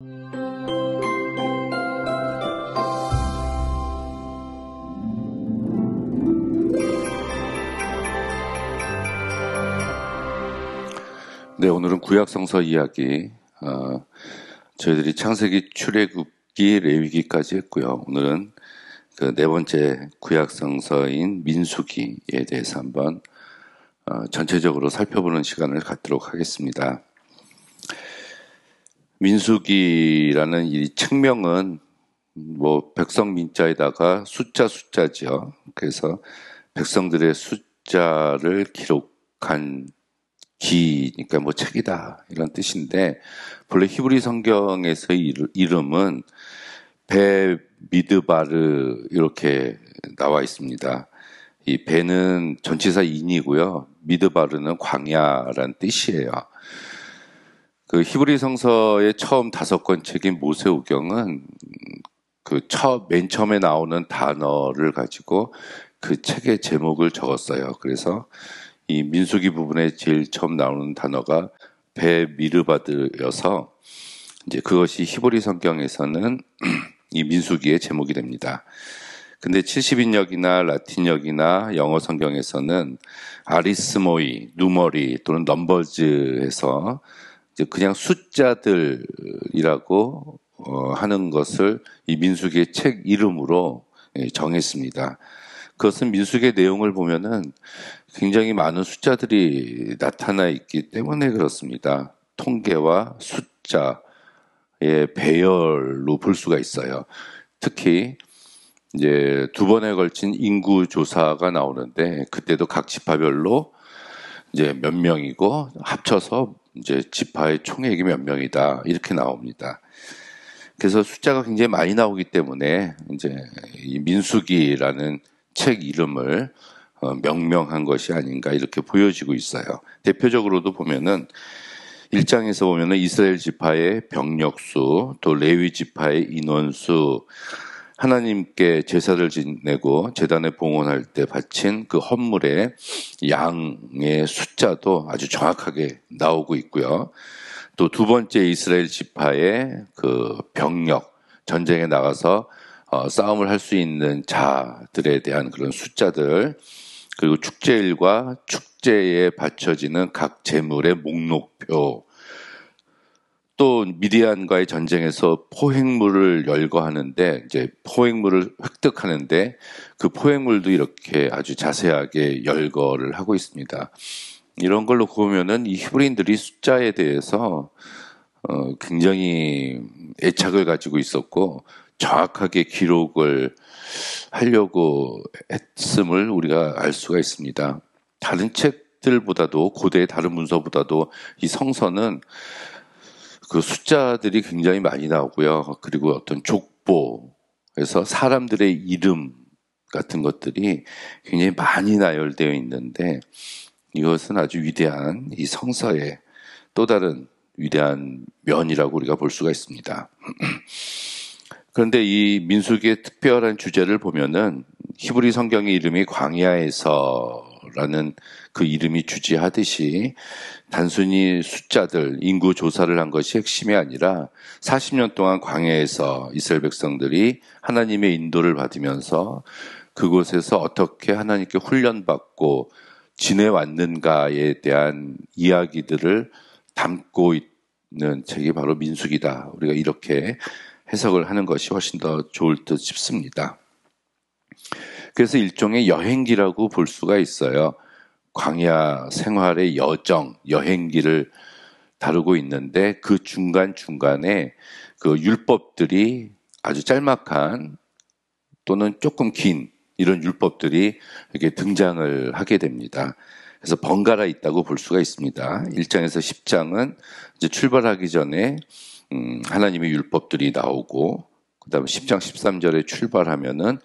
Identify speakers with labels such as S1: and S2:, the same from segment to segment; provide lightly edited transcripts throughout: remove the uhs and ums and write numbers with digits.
S1: 네, 오늘은 구약성서 이야기, 저희들이 창세기, 출애굽기, 레위기까지 했고요. 오늘은 그 네 번째 구약성서인 민수기에 대해서 한번 전체적으로 살펴보는 시간을 갖도록 하겠습니다. 민수기라는 이 책명은 백성 민자에다가 숫자죠. 그래서 백성들의 숫자를 기록한 기니까 책이다 이런 뜻인데, 본래 히브리 성경에서의 이름은 배 미드바르 이렇게 나와 있습니다. 이 배는 전치사 인이고요, 미드바르는 광야란 뜻이에요. 그 히브리 성서의 처음 5권책인 모세오경은 맨 처음에 나오는 단어를 가지고 그 책의 제목을 적었어요. 그래서 이 민수기 부분에 제일 처음 나오는 단어가 배 미르바드여서 이제 그것이 히브리 성경에서는 이 민수기의 제목이 됩니다. 근데 70인역이나 라틴역이나 영어 성경에서는 아리스모이, 누머리 또는 넘버즈에서 이제 그냥 숫자들이라고 하는 것을 이 민수기의 책 이름으로 정했습니다. 그것은 민수기의 내용을 보면은 굉장히 많은 숫자들이 나타나 있기 때문에 그렇습니다. 통계와 숫자의 배열로 볼 수가 있어요. 특히 이제 2번에 걸친 인구 조사가 나오는데, 그때도 각 지파별로 이제 몇 명이고 합쳐서 이제 지파의 총액이 몇 명이다 이렇게 나옵니다. 그래서 숫자가 굉장히 많이 나오기 때문에 이제 이 민수기라는 책 이름을 명명한 것이 아닌가 이렇게 보여지고 있어요. 대표적으로도 보면은 1장에서 보면은 이스라엘 지파의 병력수, 또 레위 지파의 인원수, 하나님께 제사를 지내고 제단에 봉헌할 때 바친 그 헌물의 양의 숫자도 아주 정확하게 나오고 있고요. 또 2번째 이스라엘 지파의 그 병력, 전쟁에 나가서 싸움을 할 수 있는 자들에 대한 그런 숫자들, 그리고 축제일과 축제에 바쳐지는 각 제물의 목록표, 또 미디안과의 전쟁에서 포획물을 열거하는데 이제 포획물을 획득하는데 그 포획물도 이렇게 아주 자세하게 열거를 하고 있습니다. 이런 걸로 보면은 이 히브리인들이 숫자에 대해서 굉장히 애착을 가지고 있었고 정확하게 기록을 하려고 했음을 우리가 알 수가 있습니다. 다른 책들보다도, 고대의 다른 문서보다도 이 성서는 그 숫자들이 굉장히 많이 나오고요. 그리고 어떤 족보에서 사람들의 이름 같은 것들이 굉장히 많이 나열되어 있는데, 이것은 아주 위대한 이 성서의 또 다른 위대한 면이라고 우리가 볼 수가 있습니다. 그런데 이 민수기의 특별한 주제를 보면은 히브리 성경의 이름이 광야에서라는 그 이름이 주지하듯이 단순히 숫자들, 인구 조사를 한 것이 핵심이 아니라 40년 동안 광야에서 이스라엘 백성들이 하나님의 인도를 받으면서 그곳에서 어떻게 하나님께 훈련받고 지내왔는가에 대한 이야기들을 담고 있는 책이 바로 민수기다. 우리가 이렇게 해석을 하는 것이 훨씬 더 좋을 듯 싶습니다. 그래서 일종의 여행기라고 볼 수가 있어요. 광야 생활의 여행기를 다루고 있는데, 그 중간중간에 그 율법들이 아주 짤막한 또는 조금 긴 이런 율법들이 이렇게 등장을 하게 됩니다. 그래서 번갈아 있다고 볼 수가 있습니다. 1장에서 10장은 이제 출발하기 전에 하나님의 율법들이 나오고, 그 다음에 10장 13절에 출발하면은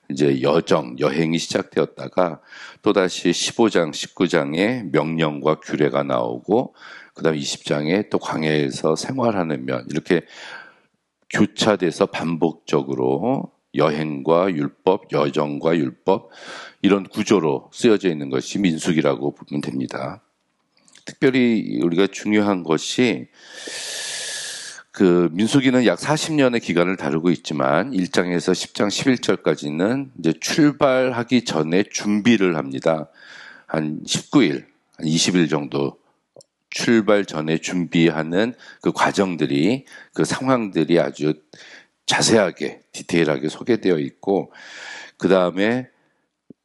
S1: 이제 여행이 시작되었다가 또다시 15장 19장에 명령과 규례가 나오고, 그 다음에 20장에 또 광야에서 생활하는 면, 이렇게 교차돼서 반복적으로 여행과 율법, 여정과 율법, 이런 구조로 쓰여져 있는 것이 민수기라고 보면 됩니다. 특별히 우리가 중요한 것이 그 민수기는 약 40년의 기간을 다루고 있지만 1장에서 10장 11절까지는 이제 출발하기 전에 준비를 합니다. 한 19일, 한 20일 정도 출발 전에 준비하는 그 과정들이, 그 상황들이 아주 자세하게 디테일하게 소개되어 있고, 그 다음에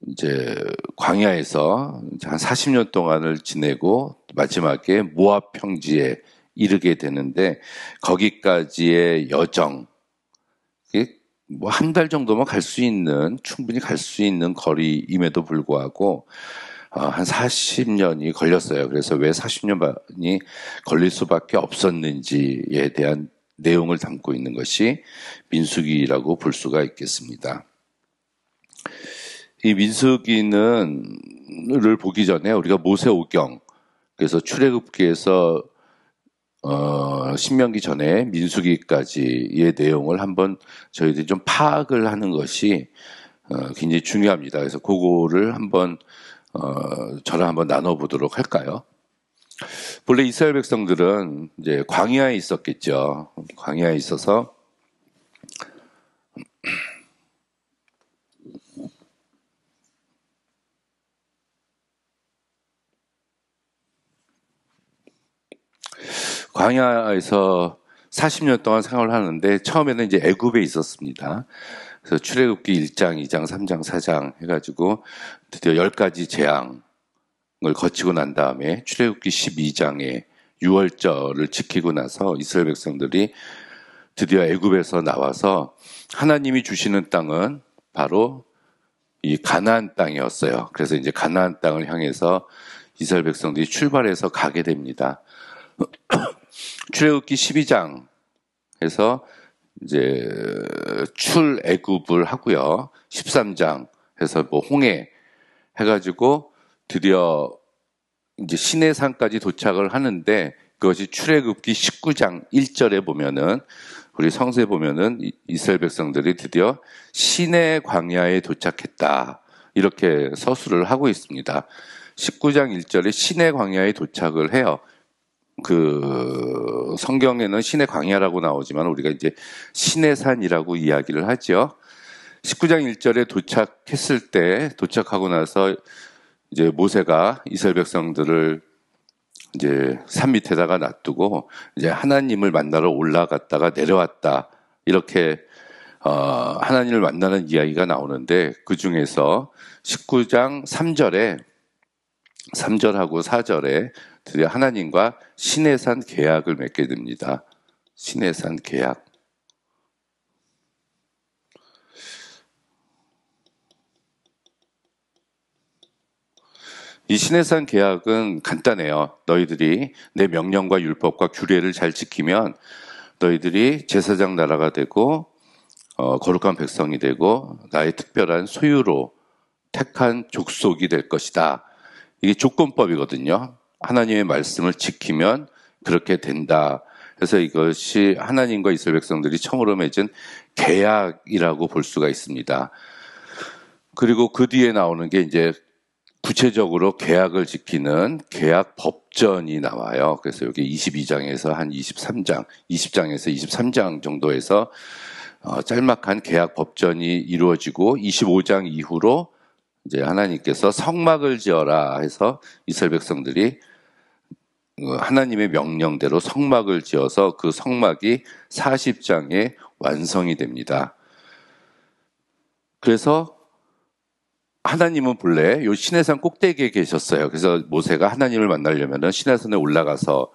S1: 이제 광야에서 한 40년 동안을 지내고 마지막에 모압 평지에 이르게 되는데, 거기까지의 여정, 뭐 한 달 정도만 갈 수 있는, 충분히 갈 수 있는 거리임에도 불구하고 한 40년이 걸렸어요. 그래서 왜 40년이 걸릴 수밖에 없었는지에 대한 내용을 담고 있는 것이 민수기라고 볼 수가 있겠습니다. 이 민수기를 보기 전에 우리가 모세오경, 그래서 출애굽기에서 신명기 전에 민수기까지의 내용을 한번 저희들이 좀 파악을 하는 것이 굉장히 중요합니다. 그래서 그거를 한번 저랑 한번 나눠보도록 할까요? 본래 이스라엘 백성들은 이제 광야에 있었겠죠. 광야에 있어서 광야에서 40년 동안 생활을 하는데, 처음에는 이제 애굽에 있었습니다. 그래서 출애굽기 1장, 2장, 3장, 4장 해가지고 드디어 10가지 재앙을 거치고 난 다음에 출애굽기 12장에 6월절을 지키고 나서 이스라엘 백성들이 드디어 애굽에서 나와서 하나님이 주시는 땅은 바로 이 가나안 땅이었어요. 그래서 이제 가나안 땅을 향해서 이스라엘 백성들이 출발해서 가게 됩니다. 출애굽기 12장에서 이제 출애굽을 하고요. 13장 해서 뭐 홍해 해가지고 드디어 이제 시내산까지 도착을 하는데, 그것이 출애굽기 19장 1절에 보면은, 우리 성서에 보면은 이스라엘 백성들이 드디어 시내 광야에 도착했다, 이렇게 서술을 하고 있습니다. 19장 1절에 시내 광야에 도착을 해요. 그 성경에는 시내 광야라고 나오지만 우리가 이제 시내산이라고 이야기를 하죠. 19장 1절에 도착하고 나서 이제 모세가 이스라엘 백성들을 이제 산 밑에다가 놔두고 이제 하나님을 만나러 올라갔다가 내려왔다, 이렇게 하나님을 만나는 이야기가 나오는데, 그 중에서 19장 3절하고 4절에 드디어 하나님과 시내산 계약을 맺게 됩니다. 시내산 계약. 이 시내산 계약은 간단해요. 너희들이 내 명령과 율법과 규례를 잘 지키면 너희들이 제사장 나라가 되고 거룩한 백성이 되고 나의 특별한 소유로 택한 족속이 될 것이다. 이게 조건법이거든요. 하나님의 말씀을 지키면 그렇게 된다. 그래서 이것이 하나님과 이스라엘 백성들이 처음으로 맺은 계약이라고 볼 수가 있습니다. 그리고 그 뒤에 나오는 게 이제 구체적으로 계약을 지키는 계약 법전이 나와요. 그래서 여기 22장에서 한 23장, 20장에서 23장 정도에서 짤막한 계약 법전이 이루어지고, 25장 이후로 이제 하나님께서 성막을 지어라 해서 이스라엘 백성들이 하나님의 명령대로 성막을 지어서 그 성막이 40장에 완성이 됩니다. 그래서 하나님은 본래 요 시내산 꼭대기에 계셨어요. 그래서 모세가 하나님을 만나려면 시내산에 올라가서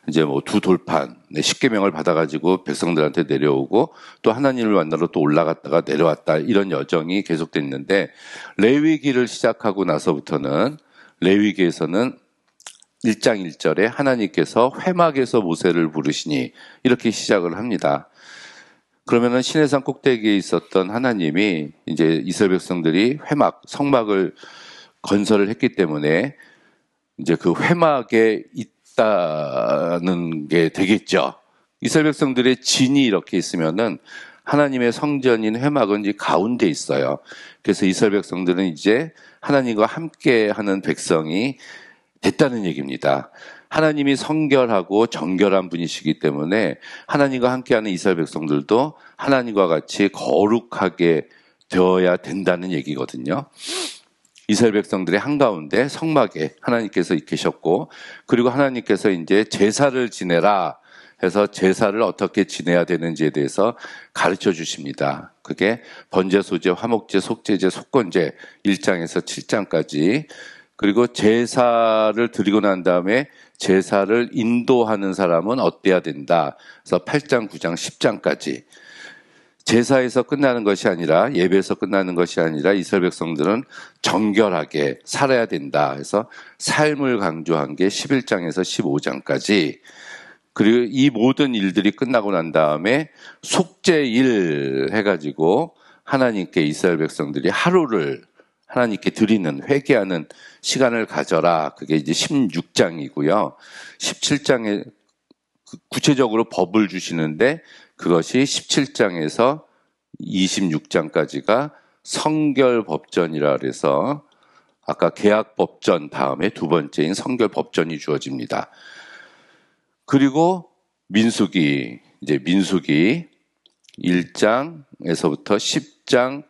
S1: 이제 뭐 두 돌판, 십계명을 받아가지고 백성들한테 내려오고, 또 하나님을 만나러 또 올라갔다가 내려왔다, 이런 여정이 계속됐는데, 레위기를 시작하고 나서부터는 레위기에서는 1장 1절에 하나님께서 회막에서 모세를 부르시니, 이렇게 시작을 합니다. 그러면은 시내산 꼭대기에 있었던 하나님이 이제 이스라엘 백성들이 성막을 건설을 했기 때문에 이제 그 회막에 있다는 게 되겠죠. 이스라엘 백성들의 진이 이렇게 있으면은 하나님의 성전인 회막은 이제 가운데 있어요. 그래서 이스라엘 백성들은 이제 하나님과 함께 하는 백성이 됐다는 얘기입니다. 하나님이 성결하고 정결한 분이시기 때문에 하나님과 함께하는 이스라엘 백성들도 하나님과 같이 거룩하게 되어야 된다는 얘기거든요. 이스라엘 백성들의 한가운데 성막에 하나님께서 계셨고, 그리고 하나님께서 이제 제사를 지내라 해서 제사를 어떻게 지내야 되는지에 대해서 가르쳐 주십니다. 그게 번제소제, 화목제, 속죄제, 속건제 1장에서 7장까지. 그리고 제사를 드리고 난 다음에 제사를 인도하는 사람은 어때야 된다. 그래서 8장, 9장, 10장까지. 제사에서 끝나는 것이 아니라, 예배에서 끝나는 것이 아니라 이스라엘 백성들은 정결하게 살아야 된다 해서 삶을 강조한 게 11장에서 15장까지. 그리고 이 모든 일들이 끝나고 난 다음에 속죄일 해가지고 하나님께 이스라엘 백성들이 하루를 하나님께 드리는, 회개하는 시간을 가져라. 그게 이제 16장이고요. 17장에 구체적으로 법을 주시는데, 그것이 17장에서 26장까지가 성결법전이라 그래서 아까 계약법전 다음에 두 번째인 성결법전이 주어집니다. 그리고 민수기 1장에서부터 10장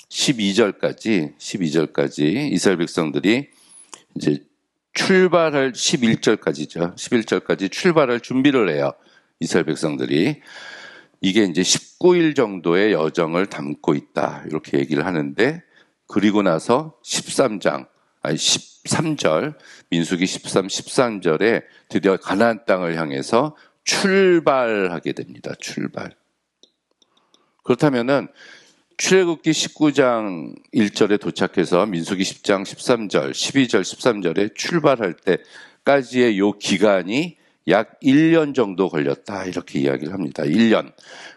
S1: 12절까지 이스라엘 백성들이 이제 출발할 11절까지 출발할 준비를 해요. 이스라엘 백성들이. 이게 이제 19일 정도의 여정을 담고 있다. 이렇게 얘기를 하는데, 그리고 나서 13절, 민수기 13절에 드디어 가나안 땅을 향해서 출발하게 됩니다. 출발. 그렇다면은 출애굽기 19장 1절에 도착해서 민수기 10장 13절, 12절, 13절에 출발할 때까지의 요 기간이 약 1년 정도 걸렸다. 이렇게 이야기를 합니다. 1년.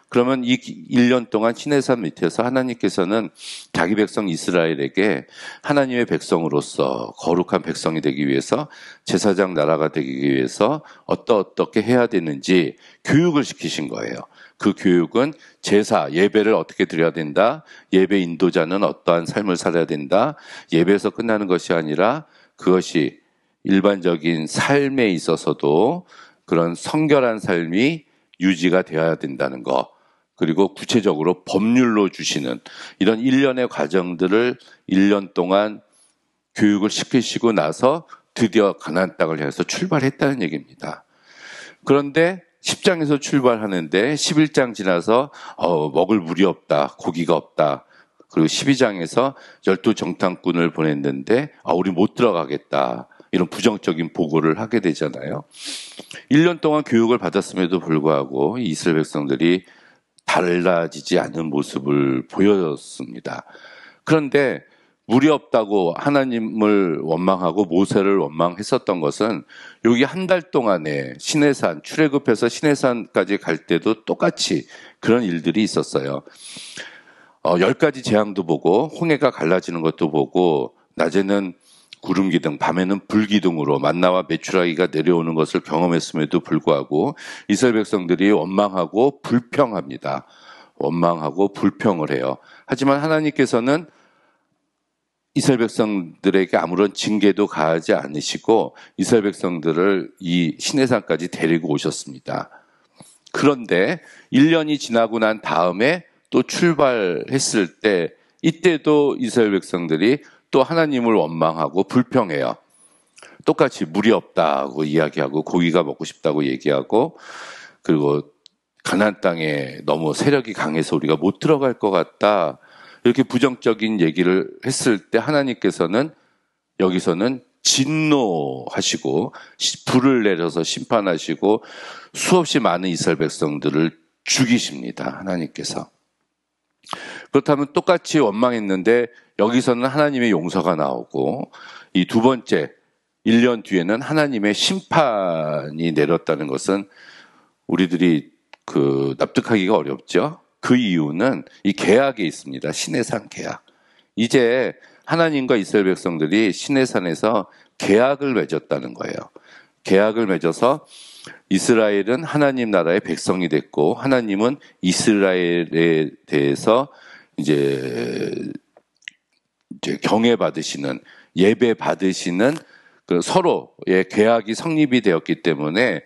S1: 그러면 이 1년 동안 시내산 밑에서 하나님께서는 자기 백성 이스라엘에게 하나님의 백성으로서 거룩한 백성이 되기 위해서, 제사장 나라가 되기 위해서 어떻게 해야 되는지 교육을 시키신 거예요. 그 교육은 제사, 예배를 어떻게 드려야 된다, 예배 인도자는 어떠한 삶을 살아야 된다, 예배에서 끝나는 것이 아니라 그것이 일반적인 삶에 있어서도 그런 성결한 삶이 유지가 되어야 된다는 것, 그리고 구체적으로 법률로 주시는 이런 일련의 과정들을 1년 동안 교육을 시키시고 나서 드디어 가나안 땅을 향해서 출발했다는 얘기입니다. 그런데 10장에서 출발하는데 11장 지나서 먹을 물이 없다, 고기가 없다. 그리고 12장에서 12정탐꾼을 보냈는데 우리 못 들어가겠다. 이런 부정적인 보고를 하게 되잖아요. 1년 동안 교육을 받았음에도 불구하고 이스라엘 백성들이 달라지지 않은 모습을 보였습니다. 그런데 물이 없다고 하나님을 원망하고 모세를 원망했었던 것은 여기 한 달 동안에 시내산, 출애굽해서 시내산까지 갈 때도 똑같이 그런 일들이 있었어요. 10가지 재앙도 보고 홍해가 갈라지는 것도 보고, 낮에는 구름기둥, 밤에는 불기둥으로 만나와 메추라기가 내려오는 것을 경험했음에도 불구하고 이스라엘 백성들이 원망하고 불평합니다. 원망하고 불평을 해요. 하지만 하나님께서는 이스라엘 백성들에게 아무런 징계도 가하지 않으시고 이스라엘 백성들을 이 시내산까지 데리고 오셨습니다. 그런데 1년이 지나고 난 다음에 또 출발했을 때, 이때도 이스라엘 백성들이 또 하나님을 원망하고 불평해요. 똑같이 물이 없다고 이야기하고 고기가 먹고 싶다고 얘기하고, 그리고 가나안 땅에 너무 세력이 강해서 우리가 못 들어갈 것 같다, 이렇게 부정적인 얘기를 했을 때 하나님께서는 여기서는 진노하시고 불을 내려서 심판하시고 수없이 많은 이스라엘 백성들을 죽이십니다. 하나님께서. 그렇다면 똑같이 원망했는데 여기서는 하나님의 용서가 나오고, 이 두 번째 1년 뒤에는 하나님의 심판이 내렸다는 것은 우리들이 납득하기가 어렵죠. 그 이유는 이 계약에 있습니다. 시내산 계약. 이제 하나님과 이스라엘 백성들이 시내산에서 계약을 맺었다는 거예요. 계약을 맺어서 이스라엘은 하나님 나라의 백성이 됐고, 하나님은 이스라엘에 대해서 이제 경외 받으시는, 예배 받으시는 그 서로의 계약이 성립이 되었기 때문에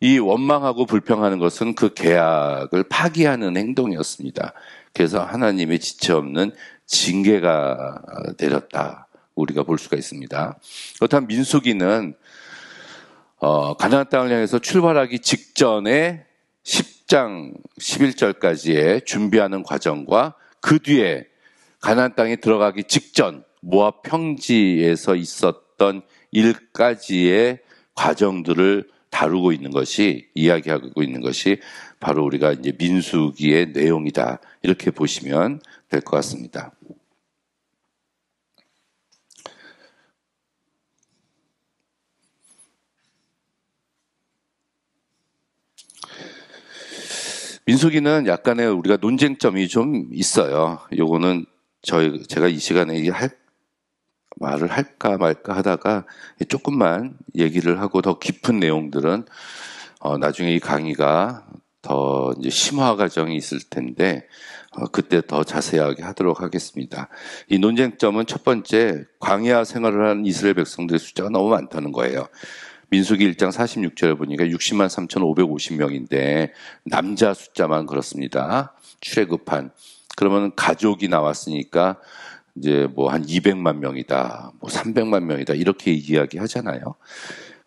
S1: 이 원망하고 불평하는 것은 그 계약을 파기하는 행동이었습니다. 그래서 하나님의 지체 없는 징계가 내렸다. 우리가 볼 수가 있습니다. 그렇다면 민수기는 가나안 땅을 향해서 출발하기 직전에 10장 11절까지의 준비하는 과정과 그 뒤에 가나안 땅에 들어가기 직전 모압 평지에서 있었던 일까지의 과정들을 다루고 있는 것이, 이야기하고 있는 것이 바로 우리가 이제 민수기의 내용이다. 이렇게 보시면 될 것 같습니다. 민수기는 약간의 우리가 논쟁점이 좀 있어요. 요거는 제가 이 시간에 말을 할까 말까 하다가 조금만 얘기를 하고 더 깊은 내용들은 나중에 이 강의가 더 이제 심화 과정이 있을 텐데 그때 더 자세하게 하도록 하겠습니다. 이 논쟁점은 첫 번째, 광야 생활을 하는 이스라엘 백성들의 숫자가 너무 많다는 거예요. 민수기 1장 46절에 보니까 60만 3,550명인데 남자 숫자만 그렇습니다. 출애굽한. 그러면 가족이 나왔으니까 이제 뭐 한 200만 명이다, 뭐 300만 명이다 이렇게 이야기하잖아요.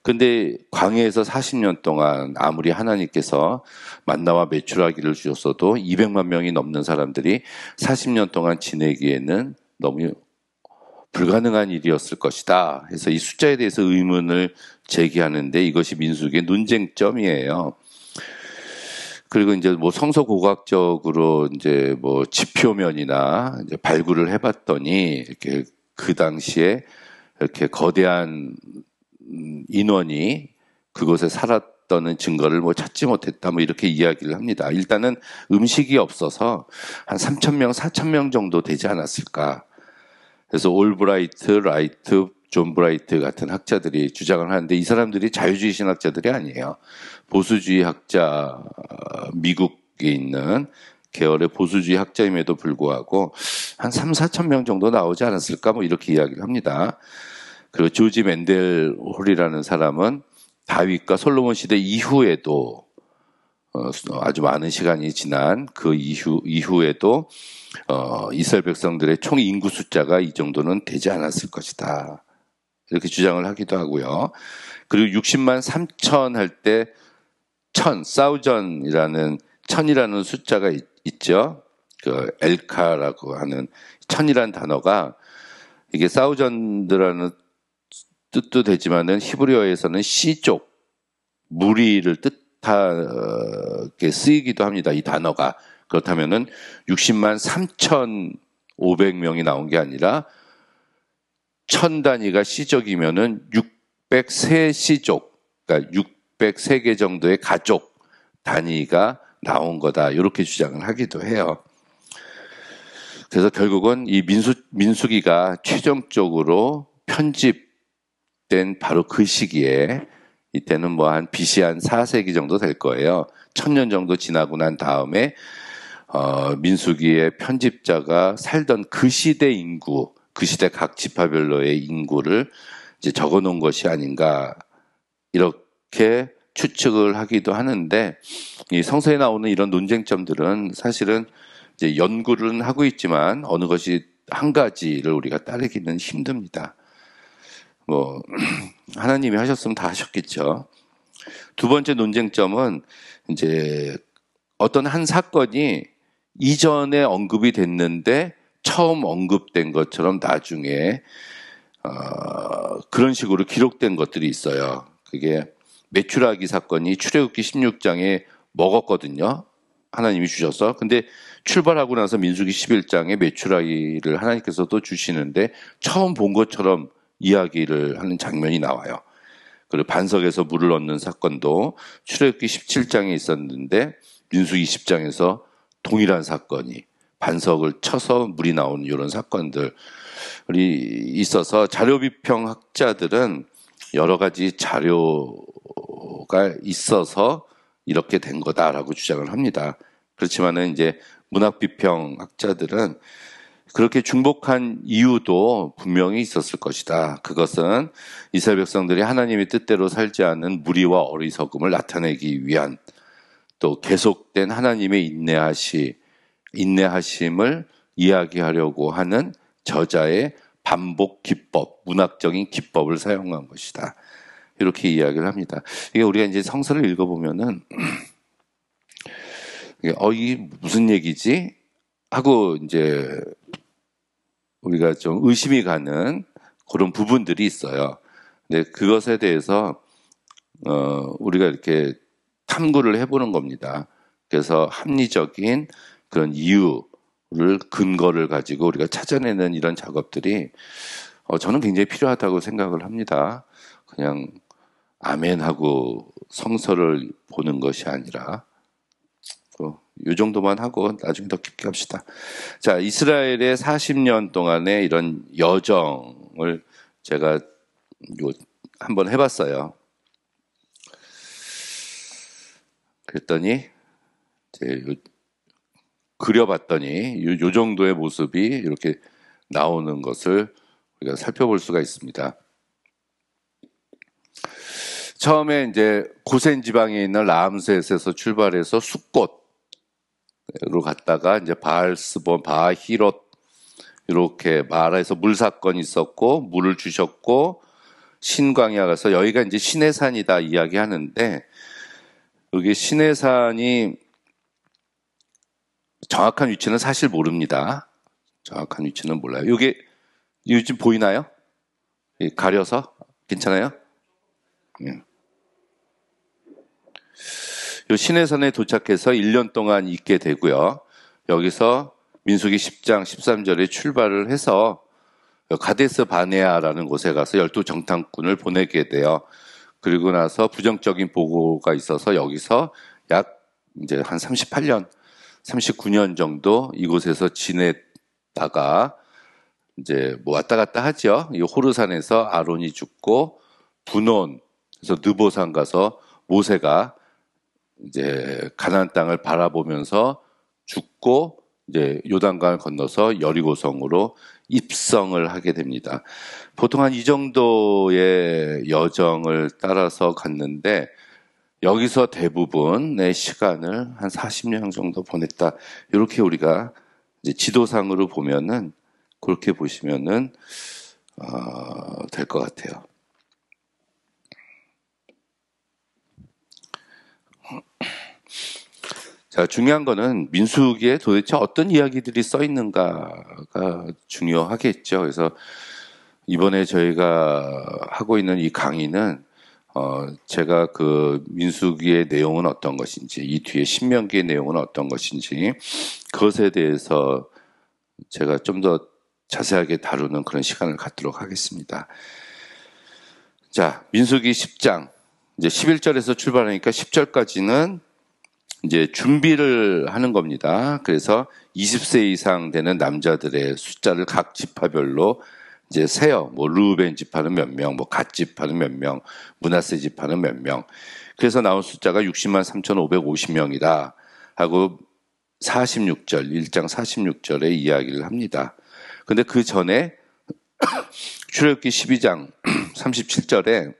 S1: 근데 광야에서 40년 동안 아무리 하나님께서 만나와 메추라기를 주셨어도 200만 명이 넘는 사람들이 40년 동안 지내기에는 너무 불가능한 일이었을 것이다. 해서 이 숫자에 대해서 의문을 제기하는데 이것이 민수기의 논쟁점이에요. 그리고 이제 뭐 성서고각적으로 이제 뭐 지표면이나 이제 발굴을 해봤더니 이렇게 그 당시에 이렇게 거대한 인원이 그곳에 살았다는 증거를 뭐 찾지 못했다 뭐 이렇게 이야기를 합니다. 일단은 음식이 없어서 한 3,000명, 4,000명 정도 되지 않았을까. 그래서 올브라이트, 라이트, 존 브라이트 같은 학자들이 주장을 하는데 이 사람들이 자유주의 신학자들이 아니에요. 보수주의 학자, 미국에 있는 계열의 보수주의 학자임에도 불구하고 한 3, 4천 명 정도 나오지 않았을까 뭐 이렇게 이야기를 합니다. 그리고 조지 맨델 홀이라는 사람은 다윗과 솔로몬 시대 이후에도 아주 많은 시간이 지난 그 이후에도 이스라엘 백성들의 총 인구 숫자가 이 정도는 되지 않았을 것이다. 이렇게 주장을 하기도 하고요. 그리고 60만 3천 할 때 천이라는 숫자가 있죠. 그 엘카라고 하는 천이라는 단어가 이게 사우전드라는 뜻도 되지만은 히브리어에서는 씨족, 무리를 뜻하게 쓰이기도 합니다. 이 단어가. 그렇다면은 60만 3,500명이 나온 게 아니라 1000단위가 씨족이면은 603씨족, 그러니까 603개 정도의 가족 단위가 나온 거다. 이렇게 주장을 하기도 해요. 그래서 결국은 이 민수기가 최종적으로 편집된 바로 그 시기에 이때는 뭐 한 BC 한 4세기 정도 될 거예요. 1000년 정도 지나고 난 다음에 민수기의 편집자가 살던 그 시대 인구, 그 시대 각 지파별로의 인구를 이제 적어 놓은 것이 아닌가 이렇게 추측을 하기도 하는데 이 성서에 나오는 이런 논쟁점들은 사실은 이제 연구는 하고 있지만 어느 것이 한 가지를 우리가 따르기는 힘듭니다. 뭐 하나님이 하셨으면 다 하셨겠죠. 두 번째 논쟁점은 이제 어떤 한 사건이 이전에 언급이 됐는데 처음 언급된 것처럼 나중에 그런 식으로 기록된 것들이 있어요. 그게 메추라기 사건이 출애굽기 16장에 먹었거든요. 하나님이 주셔서. 근데 출발하고 나서 민수기 11장에 메추라기를 하나님께서도 주시는데 처음 본 것처럼 이야기를 하는 장면이 나와요. 그리고 반석에서 물을 얻는 사건도 출애굽기 17장에 있었는데 민수기 20장에서 동일한 사건이 반석을 쳐서 물이 나오는 이런 사건들이 있어서 자료비평 학자들은 여러 가지 자료가 있어서 이렇게 된 거다라고 주장을 합니다. 그렇지만은 이제 문학비평 학자들은 그렇게 중복한 이유도 분명히 있었을 것이다. 그것은 이스라엘 백성들이 하나님의 뜻대로 살지 않는 무리와 어리석음을 나타내기 위한 또 계속된 하나님의 인내하심을 이야기하려고 하는 저자의 반복 기법, 문학적인 기법을 사용한 것이다. 이렇게 이야기를 합니다. 이게 우리가 이제 성서를 읽어보면은, 이게 무슨 얘기지? 하고 이제 우리가 좀 의심이 가는 그런 부분들이 있어요. 근데 그것에 대해서, 우리가 이렇게 탐구를 해보는 겁니다. 그래서 합리적인 그런 근거를 가지고 우리가 찾아내는 이런 작업들이 저는 굉장히 필요하다고 생각을 합니다. 그냥 아멘하고 성서를 보는 것이 아니라 이 정도만 하고 나중에 더 깊게 합시다. 자, 이스라엘의 40년 동안의 이런 여정을 제가 한번 해봤어요. 그랬더니 이제 그려봤더니 요 정도의 모습이 이렇게 나오는 것을 우리가 살펴볼 수가 있습니다. 처음에 이제 고센 지방에 있는 라암셋에서 출발해서 숫곳으로 갔다가 이제 바알스본, 바히롯 이렇게 마라에서 물 사건이 있었고 물을 주셨고 신광야 가서 여기가 이제 신의 산이다 이야기하는데 여기 신의 산이 정확한 위치는 사실 모릅니다. 정확한 위치는 몰라요. 이게 지금 보이나요? 가려서 괜찮아요? 이 시내산에 도착해서 1년 동안 있게 되고요. 여기서 민수기 10장 13절에 출발을 해서 가데스 바네아라는 곳에 가서 12정탐꾼을 보내게 돼요. 그리고 나서 부정적인 보고가 있어서 여기서 약 이제 한 38년, 39년 정도 이곳에서 지냈다가 이제 뭐 왔다 갔다 하죠. 이 호르산에서 아론이 죽고 분온에서 느보산 가서 모세가 이제 가나안 땅을 바라보면서 죽고 이제 요단강을 건너서 여리고성으로 입성을 하게 됩니다. 보통 한 이 정도의 여정을 따라서 갔는데 여기서 대부분의 시간을 한 40년 정도 보냈다. 이렇게 우리가 이제 지도상으로 보면은 그렇게 보시면은 될 것 같아요. 자, 중요한 거는 민수기에 도대체 어떤 이야기들이 써 있는가가 중요하겠죠. 그래서 이번에 저희가 하고 있는 이 강의는 제가 그 민수기의 내용은 어떤 것인지, 이 뒤에 신명기의 내용은 어떤 것인지, 그것에 대해서 제가 좀 더 자세하게 다루는 그런 시간을 갖도록 하겠습니다. 자, 민수기 10장, 이제 11절에서 출발하니까 10절까지는 이제 준비를 하는 겁니다. 그래서 20세 이상 되는 남자들의 숫자를 각 지파별로 이제 세요. 뭐 르우벤 지파는 몇 명, 뭐 갓 지파는 몇 명, 므낫세 지파는 몇 명. 그래서 나온 숫자가 60만 3,550명이다 하고 46절, 1장 46절에 이야기를 합니다. 근데 그 전에 출애굽기 12장 37절에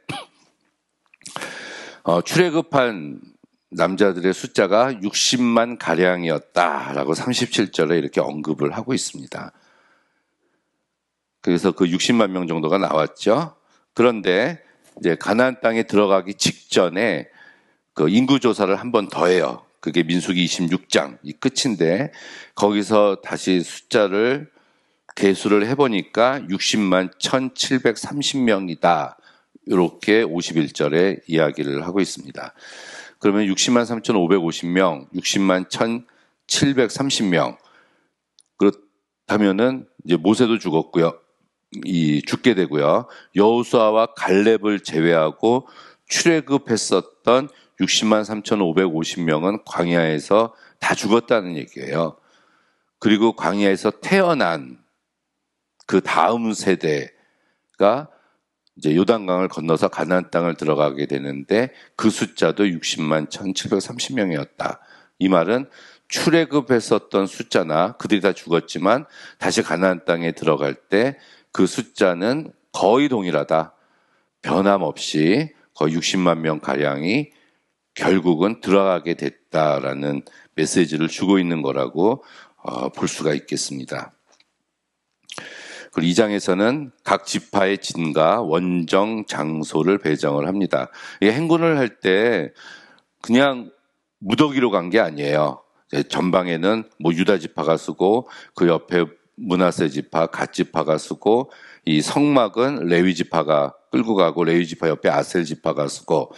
S1: 출애굽한 남자들의 숫자가 60만 가량이었다라고 37절에 이렇게 언급을 하고 있습니다. 그래서 그 60만 명 정도가 나왔죠. 그런데 이제 가나안 땅에 들어가기 직전에 그 인구 조사를 한 번 더 해요. 그게 민수기 26장 이 끝인데 거기서 다시 숫자를 계수를 해보니까 60만 1,730명이다. 이렇게 51절에 이야기를 하고 있습니다. 그러면 60만 3,550명, 60만 1,730명. 그렇다면은 이제 모세도 죽었고요. 죽게 되고요. 여호수아와 갈렙을 제외하고 출애굽했었던 60만 3,550명은 광야에서 다 죽었다는 얘기예요. 그리고 광야에서 태어난 그 다음 세대가 이제 요단강을 건너서 가나안 땅을 들어가게 되는데 그 숫자도 60만 1,730명이었다. 이 말은 출애굽했었던 숫자나 그들이 다 죽었지만 다시 가나안 땅에 들어갈 때 그 숫자는 거의 동일하다. 변함없이 거의 60만 명 가량이 결국은 들어가게 됐다라는 메시지를 주고 있는 거라고 볼 수가 있겠습니다. 그리고 2장에서는 각 지파의 진과 원정 장소를 배정을 합니다. 행군을 할 때 그냥 무더기로 간 게 아니에요. 전방에는 뭐 유다 지파가 쓰고 그 옆에 므낫세 지파, 갓 지파가 쓰고 이 성막은 레위 지파가 끌고 가고 레위 지파 옆에 아셀 지파가 쓰고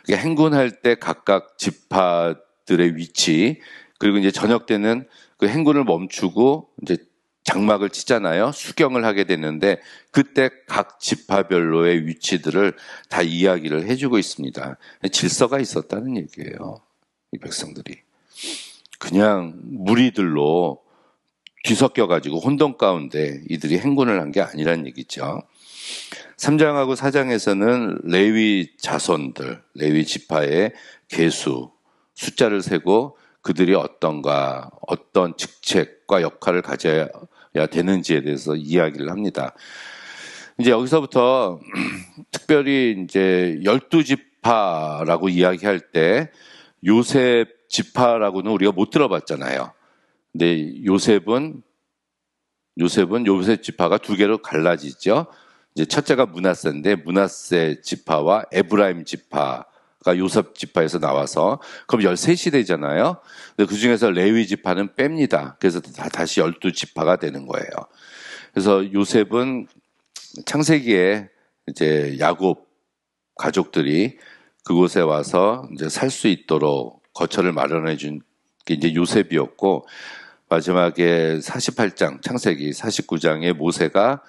S1: 행군할 때 각각 지파들의 위치 그리고 이제 저녁 때는 그 행군을 멈추고 이제 장막을 치잖아요. 수경을 하게 되는데 그때 각 지파별로의 위치들을 다 이야기를 해주고 있습니다. 질서가 있었다는 얘기예요. 이 백성들이. 그냥 무리들로 뒤섞여가지고 혼돈 가운데 이들이 행군을 한 게 아니란 얘기죠. 3장하고 4장에서는 레위 자손들, 레위 지파의 계수, 숫자를 세고 그들이 어떤가, 어떤 직책과 역할을 가져야 되는지에 대해서 이야기를 합니다. 이제 여기서부터 특별히 이제 12지파라고 이야기할 때 요셉 지파라고는 우리가 못 들어봤잖아요. 근데 요셉 지파가 두 개로 갈라지죠. 이제 첫째가 므낫세인데 므낫세 지파와 에브라임 지파가 요셉 지파에서 나와서 그럼 13시대잖아요. 근데 그 중에서 레위 지파는 뺍니다. 그래서 다시 12지파가 되는 거예요. 그래서 요셉은 창세기에 이제 야곱 가족들이 그곳에 와서 이제 살 수 있도록 거처를 마련해 준 게 이제 요셉이었고 마지막에 48장 창세기 49장에 모세가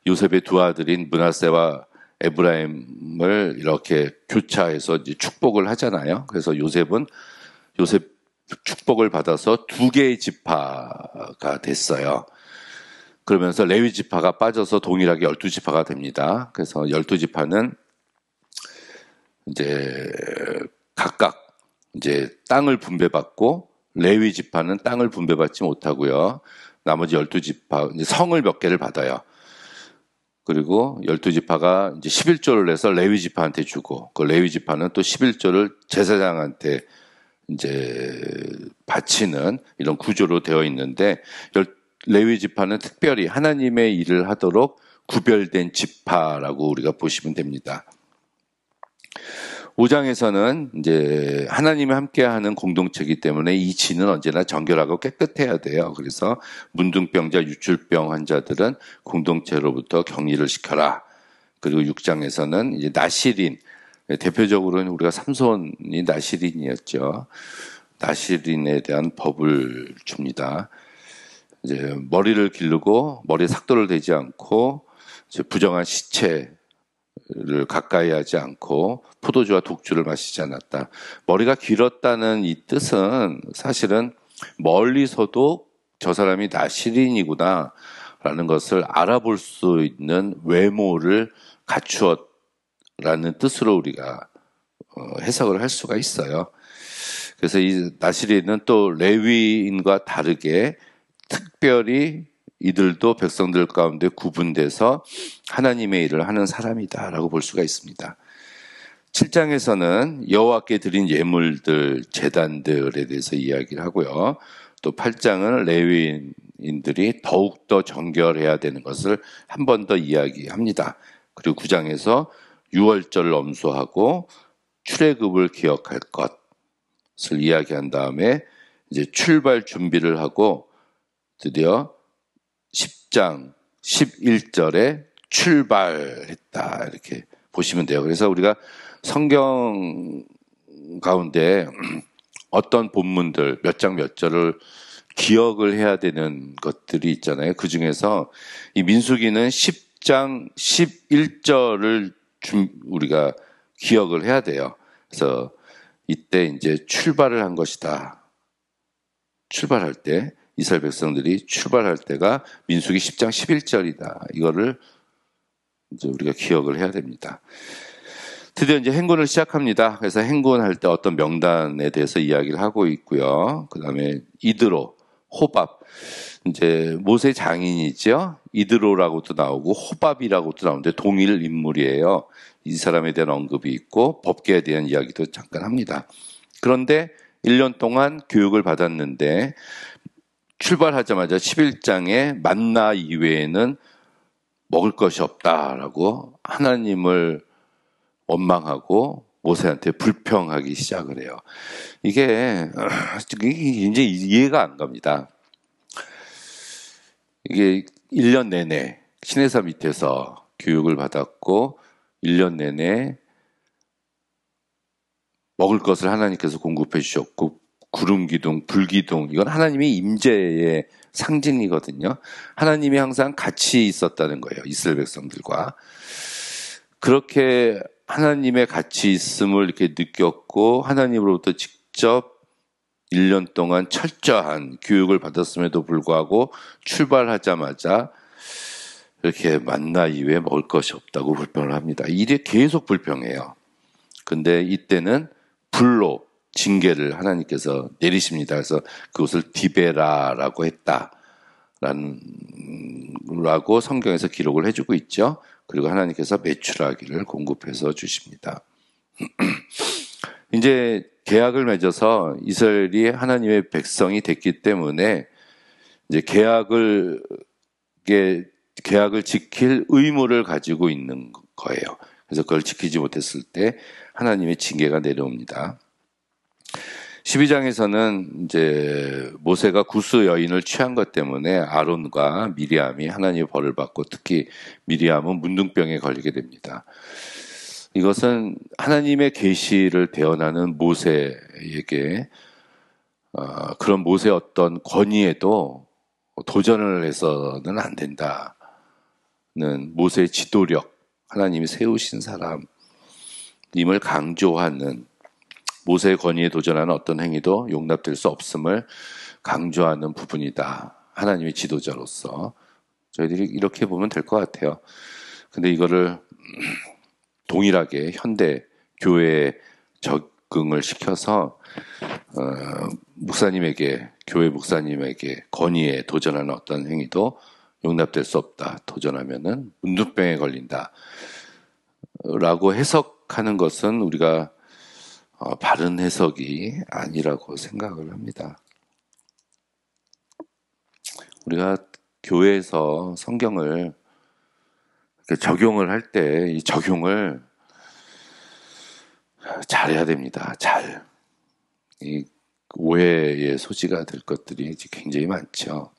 S1: 요셉의 두 아들인 므낫세와 에브라임을 이렇게 교차해서 이제 축복을 하잖아요. 그래서 요셉 축복을 받아서 두 개의 지파가 됐어요. 그러면서 레위 지파가 빠져서 동일하게 12지파가 됩니다. 그래서 12지파는 이제 각각 이제 땅을 분배받고 레위 지파는 땅을 분배받지 못하고요. 나머지 12지파 이제 성을 몇 개를 받아요. 그리고 12지파가 이제 11조를 내서 레위 지파한테 주고 그 레위 지파는 또 11조를 제사장한테 이제 바치는 이런 구조로 되어 있는데 레위 지파는 특별히 하나님의 일을 하도록 구별된 지파라고 우리가 보시면 됩니다. 5장에서는 이제 하나님이 함께하는 공동체이기 때문에 이 진은 언제나 정결하고 깨끗해야 돼요. 그래서 문둥병자, 유출병 환자들은 공동체로부터 격리를 시켜라. 그리고 6장에서는 이제 나실인, 대표적으로는 우리가 삼손이 나실인이었죠. 나실인에 대한 법을 줍니다. 이제 머리를 기르고 머리에 삭도를 대지 않고 이제 부정한 시체 를 가까이 하지 않고 포도주와 독주를 마시지 않았다. 머리가 길었다는 이 뜻은 사실은 멀리서도 저 사람이 나실인이구나 라는 것을 알아볼 수 있는 외모를 갖추었라는 뜻으로 우리가 해석을 할 수가 있어요. 그래서 이 나실인은 또 레위인과 다르게 특별히 이들도 백성들 가운데 구분돼서 하나님의 일을 하는 사람이다라고 볼 수가 있습니다. 7장에서는 여호와께 드린 예물들, 제단들에 대해서 이야기를 하고요. 또 8장은 레위인들이 더욱더 정결해야 되는 것을 한 번 더 이야기합니다. 그리고 9장에서 유월절을 엄수하고 출애굽을 기억할 것을 이야기한 다음에 이제 출발 준비를 하고 드디어 10장 11절에 출발했다 이렇게 보시면 돼요. 그래서 우리가 성경 가운데 어떤 본문들 몇 장 몇 절을 기억을 해야 되는 것들이 있잖아요. 그 중에서 이 민수기는 10장 11절을 우리가 기억을 해야 돼요. 그래서 이때 이제 출발을 한 것이다. 출발할 때 이스라엘 백성들이 출발할 때가 민수기 10장 11절이다. 이거를 이제 우리가 기억을 해야 됩니다. 드디어 이제 행군을 시작합니다. 그래서 행군할 때 어떤 명단에 대해서 이야기를 하고 있고요. 그 다음에 이드로, 호밥. 이제 모세 장인이죠. 이드로라고도 나오고 호밥이라고도 나오는데 동일 인물이에요. 이 사람에 대한 언급이 있고 법계에 대한 이야기도 잠깐 합니다. 그런데 1년 동안 교육을 받았는데 출발하자마자 11장에 만나 이외에는 먹을 것이 없다라고 하나님을 원망하고 모세한테 불평하기 시작을 해요. 이게 이제 이해가 안 갑니다. 이게 1년 내내 시내산 밑에서 교육을 받았고 1년 내내 먹을 것을 하나님께서 공급해 주셨고 구름 기둥, 불 기둥 이건 하나님의 임재의 상징이거든요. 하나님이 항상 같이 있었다는 거예요. 이스라엘 백성들과. 그렇게 하나님의 같이 있음을 이렇게 느꼈고 하나님으로부터 직접 1년 동안 철저한 교육을 받았음에도 불구하고 출발하자마자 이렇게 만나 이외에 먹을 것이 없다고 불평을 합니다. 일이 계속 불평해요. 근데 이때는 불로 징계를 하나님께서 내리십니다. 그래서 그것을 디베라라고 라고 성경에서 기록을 해주고 있죠. 그리고 하나님께서 메추라기를 공급해서 주십니다. 이제 계약을 맺어서 이스라엘이 하나님의 백성이 됐기 때문에 이제 계약을 지킬 의무를 가지고 있는 거예요. 그래서 그걸 지키지 못했을 때 하나님의 징계가 내려옵니다. 12장에서는 이제 모세가 구스 여인을 취한 것 때문에 아론과 미리암이 하나님의 벌을 받고 특히 미리암은 문둥병에 걸리게 됩니다. 이것은 하나님의 계시를 대언하는 모세에게 그런 모세의 어떤 권위에도 도전을 해서는 안 된다는 모세의 지도력, 하나님이 세우신 사람임을 강조하는 모세의 권위에 도전하는 어떤 행위도 용납될 수 없음을 강조하는 부분이다. 하나님의 지도자로서 저희들이 이렇게 보면 될 것 같아요. 근데 이거를 동일하게 현대 교회에 적응을 시켜서 교회 목사님에게 권위에 도전하는 어떤 행위도 용납될 수 없다. 도전하면은 문둥병에 걸린다. 라고 해석하는 것은 우리가 바른 해석이 아니라고 생각을 합니다. 우리가 교회에서 성경을 적용을 할 때 이 적용을 잘해야 됩니다. 이 오해의 소지가 될 것들이 굉장히 많죠.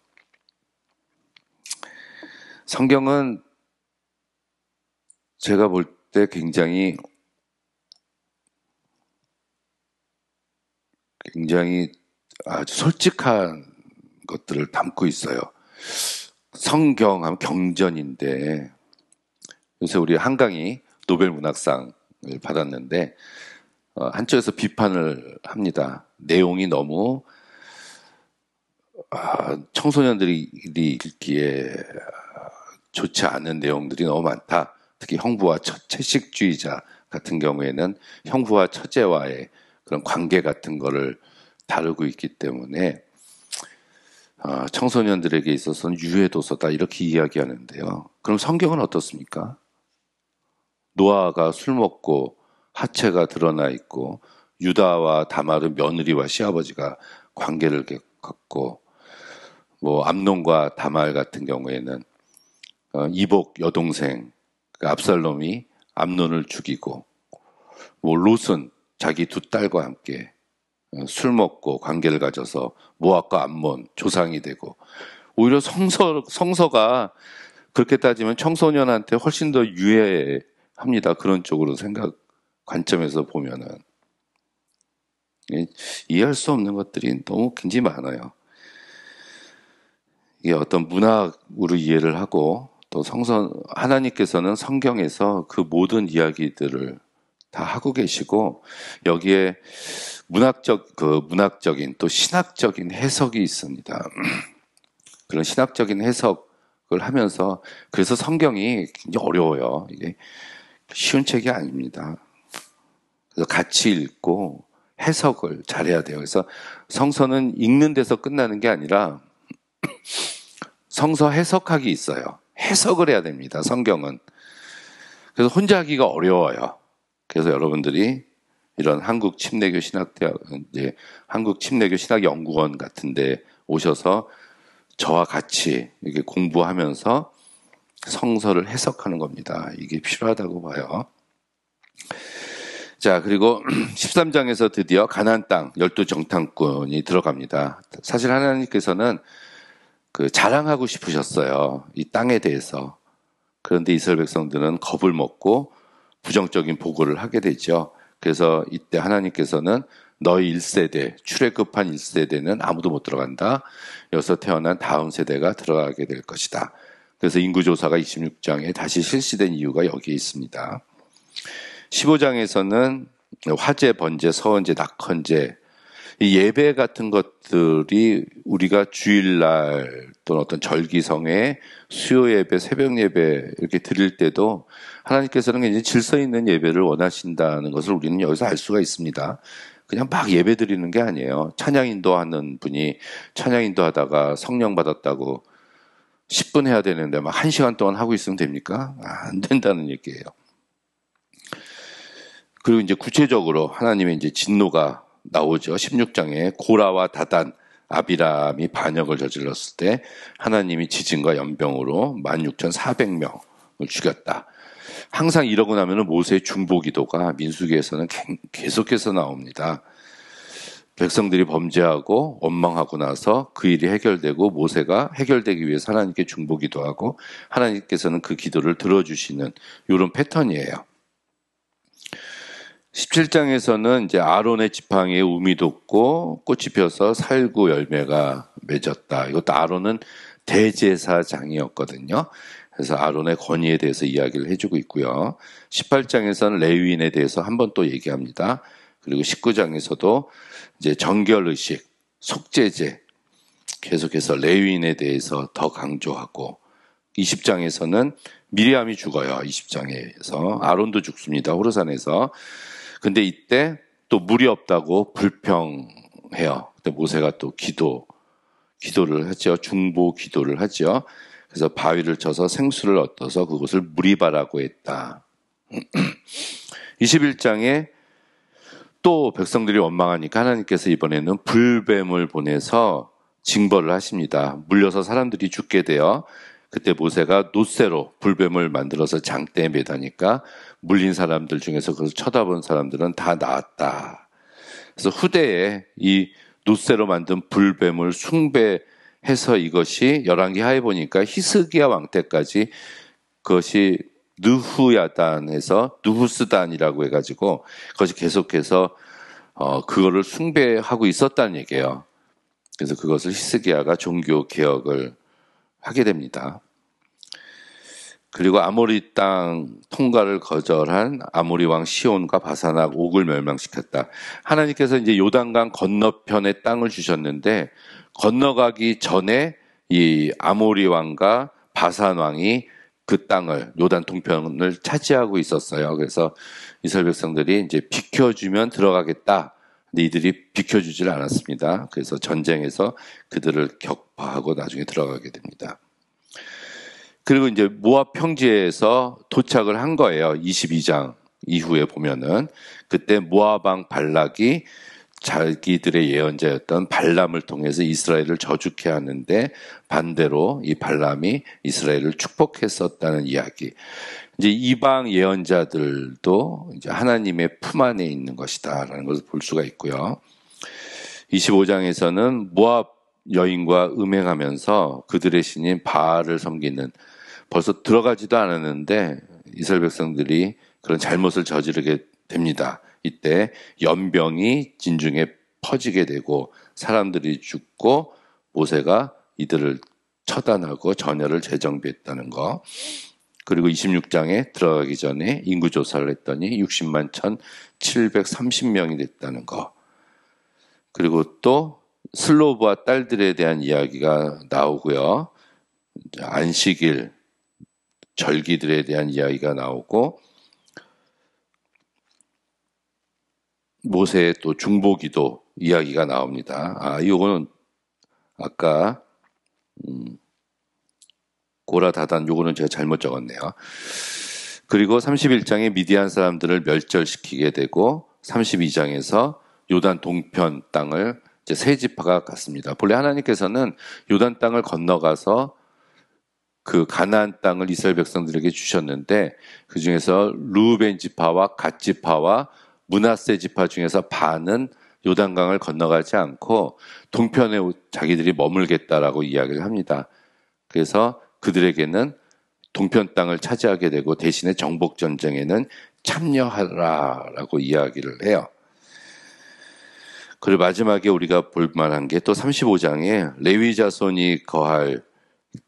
S1: 성경은 제가 볼 때 굉장히 아주 솔직한 것들을 담고 있어요. 성경하면 경전인데 요새 우리 한강이 노벨 문학상을 받았는데 한쪽에서 비판을 합니다. 내용이 너무 청소년들이 읽기에 좋지 않은 내용들이 너무 많다. 특히 형부와 채식주의자 같은 경우에는 형부와 처제와의 그런 관계 같은 거를 다루고 있기 때문에 청소년들에게 있어서는 유해도서다 이렇게 이야기하는데요. 그럼 성경은 어떻습니까? 노아가 술 먹고 하체가 드러나 있고 유다와 다말은 며느리와 시아버지가 관계를 갖고 암논과 다말 같은 경우에는 이복 여동생 압살롬이 암논을 죽이고 롯은 자기 두 딸과 함께 술 먹고 관계를 가져서 모압과 암몬 조상이 되고 오히려 성서가 그렇게 따지면 청소년한테 훨씬 더 유해합니다. 그런 쪽으로 관점에서 보면은 이해할 수 없는 것들이 너무 굉장히 많아요. 이게 어떤 문학으로 이해를 하고 또 하나님께서는 성경에서 그 모든 이야기들을 다 하고 계시고 여기에 문학적인 또 신학적인 해석이 있습니다. 그런 신학적인 해석을 하면서 그래서 성경이 굉장히 어려워요. 이게 쉬운 책이 아닙니다. 그래서 같이 읽고 해석을 잘해야 돼요. 그래서 성서는 읽는 데서 끝나는 게 아니라 성서 해석학이 있어요. 해석을 해야 됩니다. 성경은. 그래서 혼자 하기가 어려워요. 그래서 여러분들이 이런 한국 침례교 신학대학, 이제 한국 침례교 신학연구원 같은데 오셔서 저와 같이 이렇게 공부하면서 성서를 해석하는 겁니다. 이게 필요하다고 봐요. 자, 그리고 13장에서 드디어 가나안 땅 12정탐꾼이 들어갑니다. 사실 하나님께서는 자랑하고 싶으셨어요. 이 땅에 대해서. 그런데 이스라엘 백성들은 겁을 먹고 부정적인 보고를 하게 되죠. 그래서 이때 하나님께서는 너희 1세대, 출애굽한 1세대는 아무도 못 들어간다. 여기서 태어난 다음 세대가 들어가게 될 것이다. 그래서 인구조사가 26장에 다시 실시된 이유가 여기에 있습니다. 15장에서는 화제, 번제, 서원제, 낙헌제, 이 예배 같은 것들이 우리가 주일날 또는 어떤 절기성회, 수요예배, 새벽예배 이렇게 드릴 때도 하나님께서는 굉장히 질서 있는 예배를 원하신다는 것을 우리는 여기서 알 수가 있습니다. 그냥 막 예배 드리는 게 아니에요. 찬양 인도하는 분이 찬양 인도하다가 성령 받았다고 10분 해야 되는데 막 1시간 동안 하고 있으면 됩니까? 안 된다는 얘기예요. 그리고 이제 구체적으로 하나님의 이제 진노가 나오죠. 16장에 고라와 다단, 아비람이 반역을 저질렀을 때 하나님이 지진과 연병으로 16,400명을 죽였다. 항상 이러고 나면 모세의 중보기도가 민수기에서는 계속해서 나옵니다. 백성들이 범죄하고 원망하고 나서 그 일이 해결되고 모세가 해결되기 위해서 하나님께 중보기도하고 하나님께서는 그 기도를 들어주시는 이런 패턴이에요. 17장에서는 이제 아론의 지팡이에 우미 돋고 꽃이 펴서 살구 열매가 맺었다. 이것도 아론은 대제사장이었거든요. 그래서 아론의 권위에 대해서 이야기를 해주고 있고요. 18장에서는 레위인에 대해서 한 번 또 얘기합니다. 그리고 19장에서도 이제 정결의식, 속죄제 계속해서 레위인에 대해서 더 강조하고 20장에서는 미리암이 죽어요. 20장에서 아론도 죽습니다. 호르산에서. 근데 이때 또 물이 없다고 불평해요. 그때 모세가 또 기도를 하죠. 중보 기도를 하죠. 그래서 바위를 쳐서 생수를 얻어서 그것을 무리바라고 했다. 21장에 또 백성들이 원망하니까 하나님께서 이번에는 불뱀을 보내서 징벌을 하십니다. 물려서 사람들이 죽게 되어 그때 모세가 놋새로 불뱀을 만들어서 장대에 매다니까 물린 사람들 중에서 그것을 쳐다본 사람들은 다 나았다. 그래서 후대에 이 놋새로 만든 불뱀을 숭배해서 이것이 열왕기 하에 보니까 히스기야 왕 때까지 그것이 느후야단에서 느후스단이라고 해가지고 그것이 계속해서 그거를 숭배하고 있었다는 얘기예요. 그래서 그것을 히스기야가 종교 개혁을 하게 됩니다. 그리고 아모리 땅 통과를 거절한 아모리 왕 시온과 바산악 옥을 멸망시켰다. 하나님께서 이제 요단강 건너편에 땅을 주셨는데 건너가기 전에 이 아모리 왕과 바산 왕이 그 땅을 요단 동편을 차지하고 있었어요. 그래서 이스라엘 백성들이 이제 비켜주면 들어가겠다. 근데 이들이 비켜주질 않았습니다. 그래서 전쟁에서 그들을 격파하고 나중에 들어가게 됩니다. 그리고 이제 모압 평지에서 도착을 한 거예요. 22장 이후에 보면은 그때 모압 왕 발락이 자기들의 예언자였던 발람을 통해서 이스라엘을 저주케 하는데 반대로 이 발람이 이스라엘을 축복했었다는 이야기. 이제 이방 예언자들도 이제 하나님의 품 안에 있는 것이다라는 것을 볼 수가 있고요. 25장에서는 모압 여인과 음행하면서 그들의 신인 바알을 섬기는 벌써 들어가지도 않았는데 이스라엘 백성들이 그런 잘못을 저지르게 됩니다. 이때 연병이 진중에 퍼지게 되고 사람들이 죽고 모세가 이들을 처단하고 전열을 재정비했다는 거. 그리고 26장에 들어가기 전에 인구조사를 했더니 60만 1,730명이 됐다는 거. 그리고 또 슬로브와 딸들에 대한 이야기가 나오고요. 안식일, 절기들에 대한 이야기가 나오고 모세의 또 중보기도 이야기가 나옵니다. 이거는 아까 고라 다단 요거는 제가 잘못 적었네요. 그리고 31장에 미디안 사람들을 멸절시키게 되고 32장에서 요단 동편 땅을 이제 세 지파가 갔습니다. 본래 하나님께서는 요단 땅을 건너가서 그 가나안 땅을 이스라엘 백성들에게 주셨는데 그 중에서 루벤 지파와 갓 지파와 므낫세 지파 중에서 반은 요단강을 건너가지 않고 동편에 자기들이 머물겠다라고 이야기를 합니다. 그래서 그들에게는 동편 땅을 차지하게 되고 대신에 정복 전쟁에는 참여하라라고 이야기를 해요. 그리고 마지막에 우리가 볼 만한 게 또 35장에 레위 자손이 거할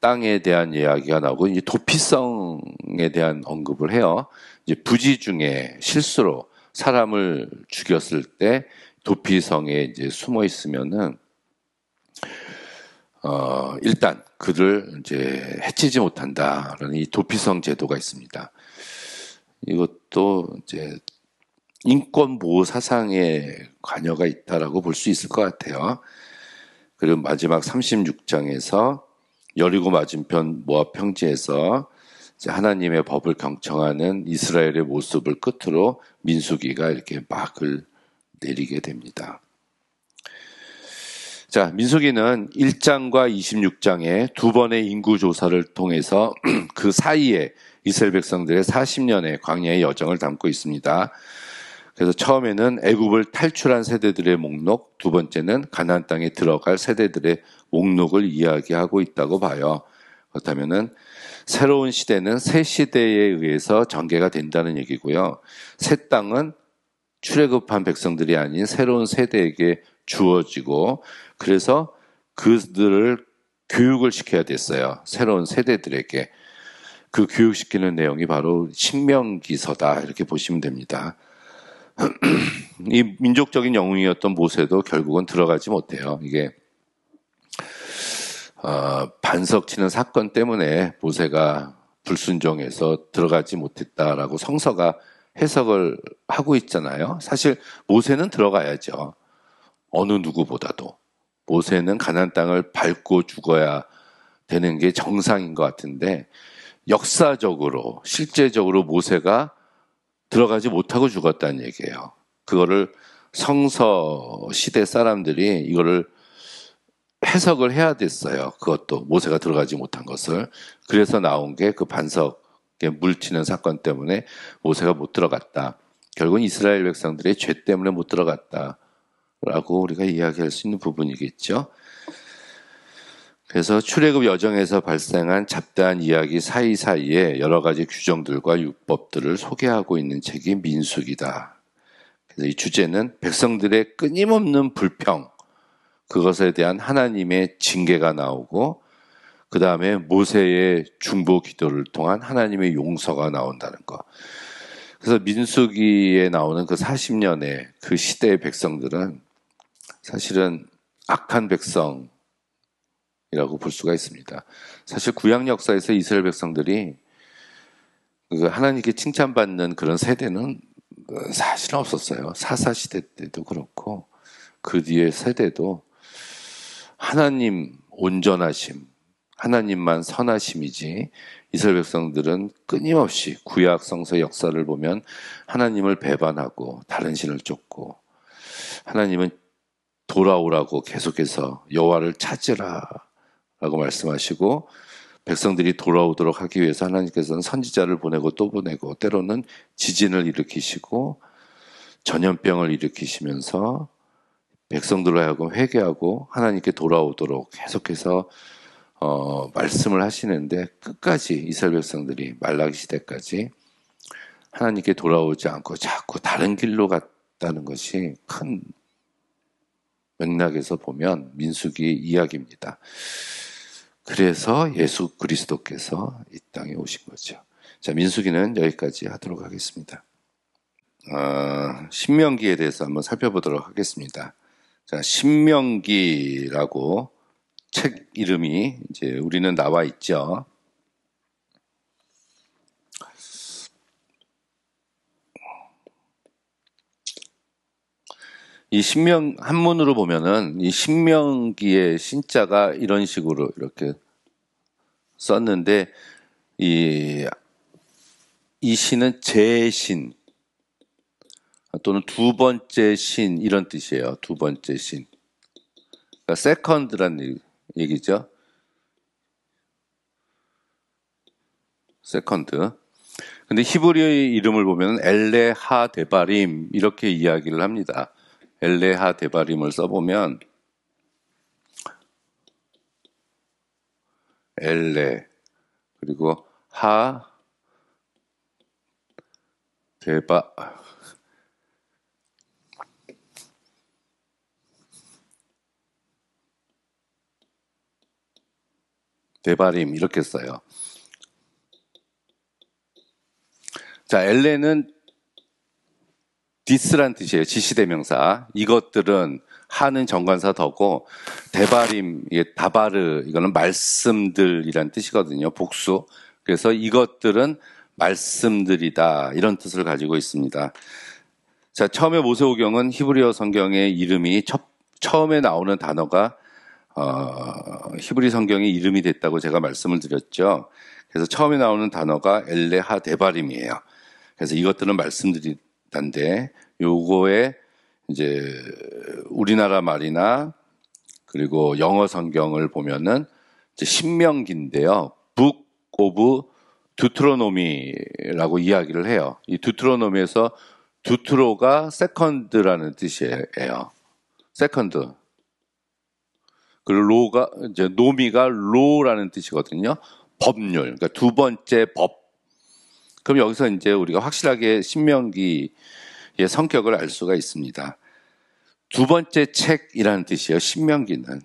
S1: 땅에 대한 이야기가 나오고 이제 도피성에 대한 언급을 해요. 이제 부지 중에 실수로 사람을 죽였을 때 도피성에 이제 숨어 있으면은 일단 그를 이제 해치지 못한다라는 이 도피성 제도가 있습니다. 이것도 이제 인권 보호 사상에 관여가 있다라고 볼 수 있을 것 같아요. 그리고 마지막 36장에서 여리고 맞은편 모압 평지에서 이제 하나님의 법을 경청하는 이스라엘의 모습을 끝으로 민수기가 이렇게 막을 내리게 됩니다. 자, 민수기는 1장과 26장에 두 번의 인구조사를 통해서 그 사이에 이스라엘 백성들의 40년의 광야의 여정을 담고 있습니다. 그래서 처음에는 애굽을 탈출한 세대들의 목록, 두 번째는 가나안 땅에 들어갈 세대들의 목록을 이야기하고 있다고 봐요. 그렇다면은 새로운 시대는 새 시대에 의해서 전개가 된다는 얘기고요. 새 땅은 출애굽한 백성들이 아닌 새로운 세대에게 주어지고 그래서 그들을 교육을 시켜야 됐어요. 새로운 세대들에게. 그 교육시키는 내용이 바로 신명기서다 이렇게 보시면 됩니다. 이 민족적인 영웅이었던 모세도 결국은 들어가지 못해요. 이게 반석 치는 사건 때문에 모세가 불순종해서 들어가지 못했다라고 성서가 해석을 하고 있잖아요. 사실 모세는 들어가야죠. 어느 누구보다도. 모세는 가나안 땅을 밟고 죽어야 되는 게 정상인 것 같은데 역사적으로 실제적으로 모세가 들어가지 못하고 죽었다는 얘기예요. 그거를 성서 시대 사람들이 이거를 해석을 해야 됐어요. 그것도 모세가 들어가지 못한 것을. 그래서 나온 게 그 반석에 물치는 사건 때문에 모세가 못 들어갔다. 결국은 이스라엘 백성들의 죄 때문에 못 들어갔다라고 우리가 이야기할 수 있는 부분이겠죠. 그래서 출애굽 여정에서 발생한 잡다한 이야기 사이사이에 여러 가지 규정들과 율법들을 소개하고 있는 책이 민수기다. 그래서 이 주제는 백성들의 끊임없는 불평, 그것에 대한 하나님의 징계가 나오고 그 다음에 모세의 중보 기도를 통한 하나님의 용서가 나온다는 것. 그래서 민수기에 나오는 그 40년의 그 시대의 백성들은 사실은 악한 백성이라고 볼 수가 있습니다. 사실 구약 역사에서 이스라엘 백성들이 하나님께 칭찬받는 그런 세대는 사실은 없었어요. 사사 시대 때도 그렇고 그 뒤의 세대도 하나님 온전하심, 하나님만 선하심이지 이스라엘 백성들은 끊임없이 구약 성서 역사를 보면 하나님을 배반하고 다른 신을 쫓고 하나님은 돌아오라고 계속해서 여호와를 찾으라라고 말씀하시고 백성들이 돌아오도록 하기 위해서 하나님께서는 선지자를 보내고 또 보내고 때로는 지진을 일으키시고 전염병을 일으키시면서 백성들로 하여금 회개하고 하나님께 돌아오도록 계속해서 말씀을 하시는데 끝까지 이스라엘 백성들이 말라기 시대까지 하나님께 돌아오지 않고 자꾸 다른 길로 갔다는 것이 큰 맥락에서 보면 민수기 이야기입니다. 그래서 예수 그리스도께서 이 땅에 오신 거죠. 자, 민수기는 여기까지 하도록 하겠습니다. 신명기에 대해서 한번 살펴보도록 하겠습니다. 자, 신명기라고 책 이름이 이제 우리는 나와 있죠. 이 한문으로 보면은 이 신명기의 신자가 이런 식으로 이렇게 썼는데 이 신은 제신 또는 두 번째 신 이런 뜻이에요. 두 번째 신. 그러니까 세컨드란 얘기죠. 세컨드. 근데 히브리어의 이름을 보면 엘레하 데바림 이렇게 이야기를 합니다. 엘레하 데바림을 써보면 엘레 그리고 하 데바림 이렇게 써요. 자, 엘레는 디스란 뜻이에요. 지시대명사. 이것들은 하는 정관사 더고 데바림, 다바르 이거는 말씀들이란 뜻이거든요. 복수. 그래서 이것들은 말씀들이다 이런 뜻을 가지고 있습니다. 자, 처음에 모세오경은 히브리어 성경의 이름이 처음에 나오는 단어가 히브리 성경의 이름이 됐다고 제가 말씀을 드렸죠. 그래서 처음에 나오는 단어가 엘레하 데바림이에요. 그래서 이것들은 말씀드리단데 요거에 이제 우리나라 말이나 그리고 영어 성경을 보면은 이제 신명기인데요. Book of Deuteronomy라고 이야기를 해요. 이 두트로노미에서 두트로가 세컨드라는 뜻이에요. 세컨드. 그리고 로가 이제 노미가 로라는 뜻이거든요. 법률. 그러니까 두 번째 법. 그럼 여기서 이제 우리가 확실하게 신명기의 성격을 알 수가 있습니다. 두 번째 책이라는 뜻이에요. 신명기는.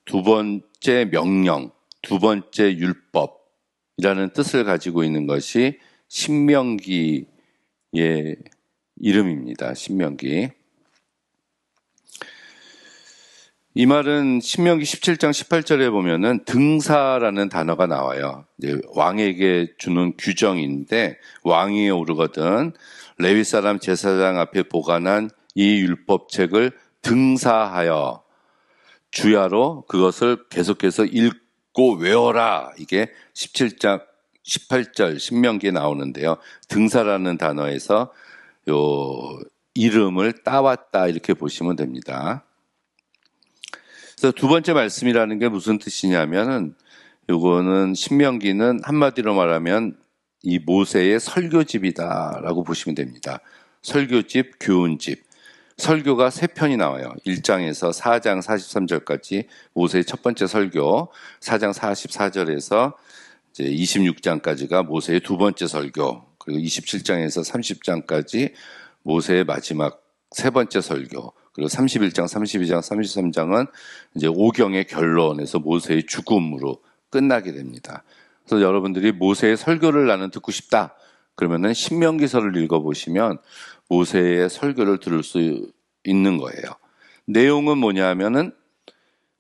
S1: 두 번째 명령, 두 번째 율법이라는 뜻을 가지고 있는 것이 신명기의 이름입니다. 신명기. 이 말은 신명기 17장 18절에 보면은 등사라는 단어가 나와요. 왕에게 주는 규정인데 왕위에 오르거든 레위 사람 제사장 앞에 보관한 이 율법책을 등사하여 주야로 그것을 계속해서 읽고 외워라. 이게 17장 18절 신명기에 나오는데요. 등사라는 단어에서 요 이름을 따왔다 이렇게 보시면 됩니다. 그래서 두 번째 말씀이라는 게 무슨 뜻이냐면은 요거는 신명기는 한마디로 말하면 이 모세의 설교집이다라고 보시면 됩니다. 설교집, 교훈집. 설교가 3편이 나와요. 1장에서 4장 43절까지 모세의 첫 번째 설교, 4장 44절에서 이제 26장까지가 모세의 두 번째 설교, 그리고 27장에서 30장까지 모세의 마지막 세 번째 설교, 그리고 31장, 32장, 33장은 이제 오경의 결론에서 모세의 죽음으로 끝나게 됩니다. 그래서 여러분들이 모세의 설교를 나는 듣고 싶다. 그러면은 신명기서를 읽어보시면 모세의 설교를 들을 수 있는 거예요. 내용은 뭐냐 하면은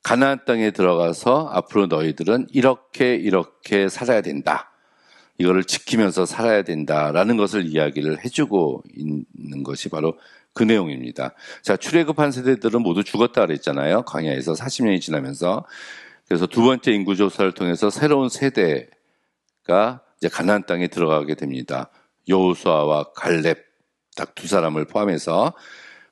S1: 가나안 땅에 들어가서 앞으로 너희들은 이렇게 살아야 된다. 이거를 지키면서 살아야 된다라는 것을 이야기를 해주고 있는 것이 바로 그 내용입니다. 자, 출애굽한 세대들은 모두 죽었다 그랬잖아요. 광야에서 40년이 지나면서. 그래서 두 번째 인구조사를 통해서 새로운 세대가 이제 가나안 땅에 들어가게 됩니다. 여호수아와 갈렙 딱 두 사람을 포함해서.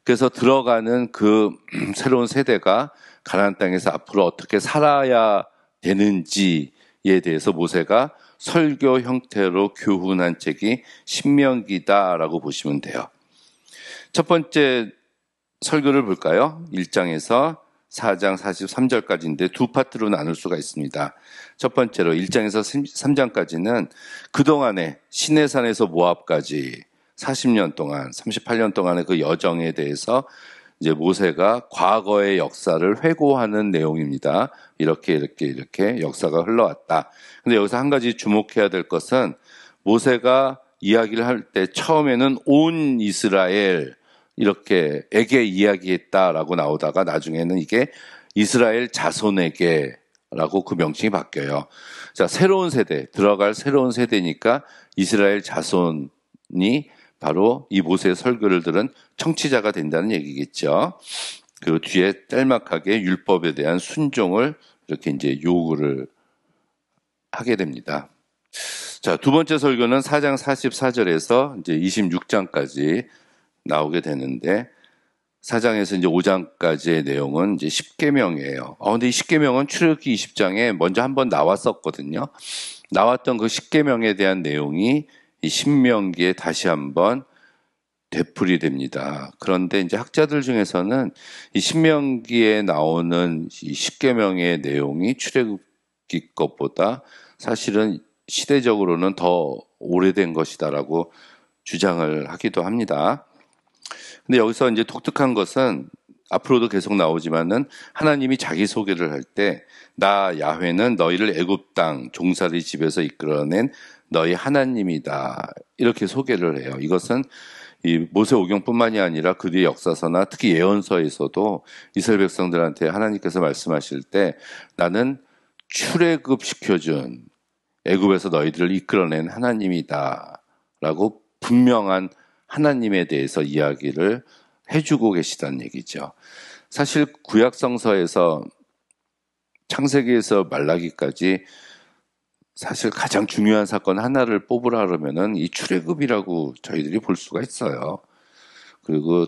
S1: 그래서 들어가는 그 새로운 세대가 가나안 땅에서 앞으로 어떻게 살아야 되는지에 대해서 모세가 설교 형태로 교훈한 책이 신명기다라고 보시면 돼요. 첫 번째 설교를 볼까요? 1장에서 4장 43절까지인데 두 파트로 나눌 수가 있습니다. 첫 번째로 1장에서 3장까지는 그동안에 시내산에서 모압까지 40년 동안, 38년 동안의 그 여정에 대해서 이제 모세가 과거의 역사를 회고하는 내용입니다. 이렇게 역사가 흘러왔다. 근데 여기서 한 가지 주목해야 될 것은 모세가 이야기를 할 때 처음에는 온 이스라엘 이렇게에게 이야기했다라고 나오다가 나중에는 이게 이스라엘 자손에게라고 그 명칭이 바뀌어요. 자, 새로운 세대, 들어갈 새로운 세대니까 이스라엘 자손이 바로 이 모세의 설교를 들은 청취자가 된다는 얘기겠죠. 그 뒤에 짤막하게 율법에 대한 순종을 이렇게 이제 요구를 하게 됩니다. 자, 두 번째 설교는 4장 44절에서 이제 26장까지 나오게 되는데 4장에서 이제 5장까지의 내용은 이제 10계명이에요. 근데 이 10계명은 출애굽기 20장에 먼저 한번 나왔었거든요. 나왔던 그 10계명에 대한 내용이 이 신명기에 다시 한번 되풀이 됩니다. 그런데 이제 학자들 중에서는 이 신명기에 나오는 이 10계명의 내용이 출애굽기 것보다 사실은 시대적으로는 더 오래된 것이다라고 주장을 하기도 합니다. 근데 여기서 이제 독특한 것은 앞으로도 계속 나오지만은 하나님이 자기 소개를 할 때 나 야훼는 너희를 애굽 땅 종살이 집에서 이끌어낸 너희 하나님이다 이렇게 소개를 해요. 이것은 이 모세오경뿐만이 아니라 그 뒤의 역사서나 특히 예언서에서도 이스라엘 백성들한테 하나님께서 말씀하실 때 나는 출애굽 시켜준 애굽에서 너희들을 이끌어낸 하나님이다라고 분명한 하나님에 대해서 이야기를 해주고 계시다는 얘기죠. 사실 구약성서에서 창세기에서 말라기까지 사실 가장 중요한 사건 하나를 뽑으라 그러면은 이 출애굽이라고 저희들이 볼 수가 있어요. 그리고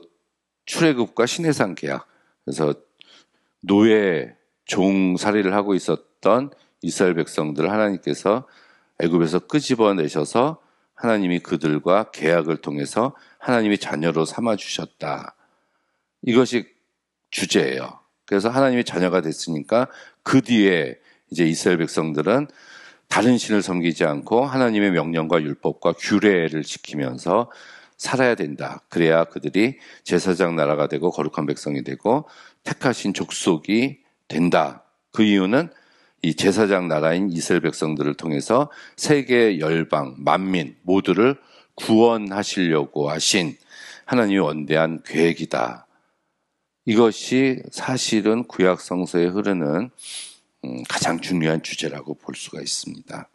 S1: 출애굽과 시내산 계약. 그래서 노예 종살이를 하고 있었던 이스라엘 백성들을 하나님께서 애굽에서 끄집어내셔서 하나님이 그들과 계약을 통해서 하나님이 자녀로 삼아주셨다. 이것이 주제예요. 그래서 하나님이 자녀가 됐으니까 그 뒤에 이제 이스라엘 백성들은 다른 신을 섬기지 않고 하나님의 명령과 율법과 규례를 지키면서 살아야 된다. 그래야 그들이 제사장 나라가 되고 거룩한 백성이 되고 택하신 족속이 된다. 그 이유는 이 제사장 나라인 이스라엘 백성들을 통해서 세계 열방, 만민 모두를 구원하시려고 하신 하나님의 원대한 계획이다. 이것이 사실은 구약 성서에 흐르는 가장 중요한 주제라고 볼 수가 있습니다.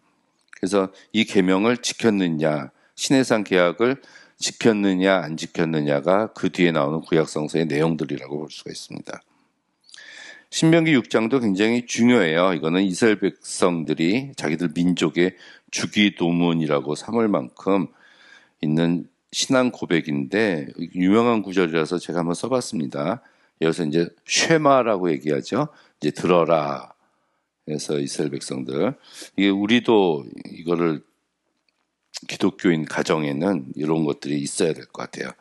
S1: 그래서 이 계명을 지켰느냐, 시내산 계약을 지켰느냐 안 지켰느냐가 그 뒤에 나오는 구약 성서의 내용들이라고 볼 수가 있습니다. 신명기 6장도 굉장히 중요해요. 이거는 이스라엘 백성들이 자기들 민족의 주기도문이라고 삼을 만큼 있는 신앙 고백인데 유명한 구절이라서 제가 한번 써봤습니다. 여기서 이제 쉐마라고 얘기하죠. 이제 들어라. 그래서 이스라엘 백성들 이게 우리도 이거를 기독교인 가정에는 이런 것들이 있어야 될 것 같아요.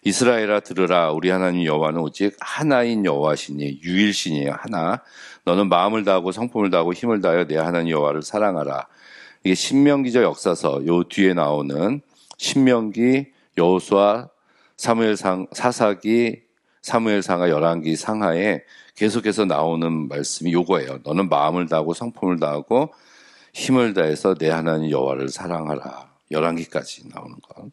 S1: 이스라엘아 들으라 우리 하나님 여호와는 오직 하나인 여호와시니 유일신이에요. 하나. 너는 마음을 다하고 성품을 다하고 힘을 다하여 내 하나님 여호와를 사랑하라. 이게 신명기적 역사서 요 뒤에 나오는 신명기, 여호수아, 사무엘상, 사사기, 사무엘상하, 열왕기, 상하에 계속해서 나오는 말씀이 요거예요. 너는 마음을 다하고 성품을 다하고 힘을 다해서 내 하나님 여호와를 사랑하라. 열왕기까지 나오는 거.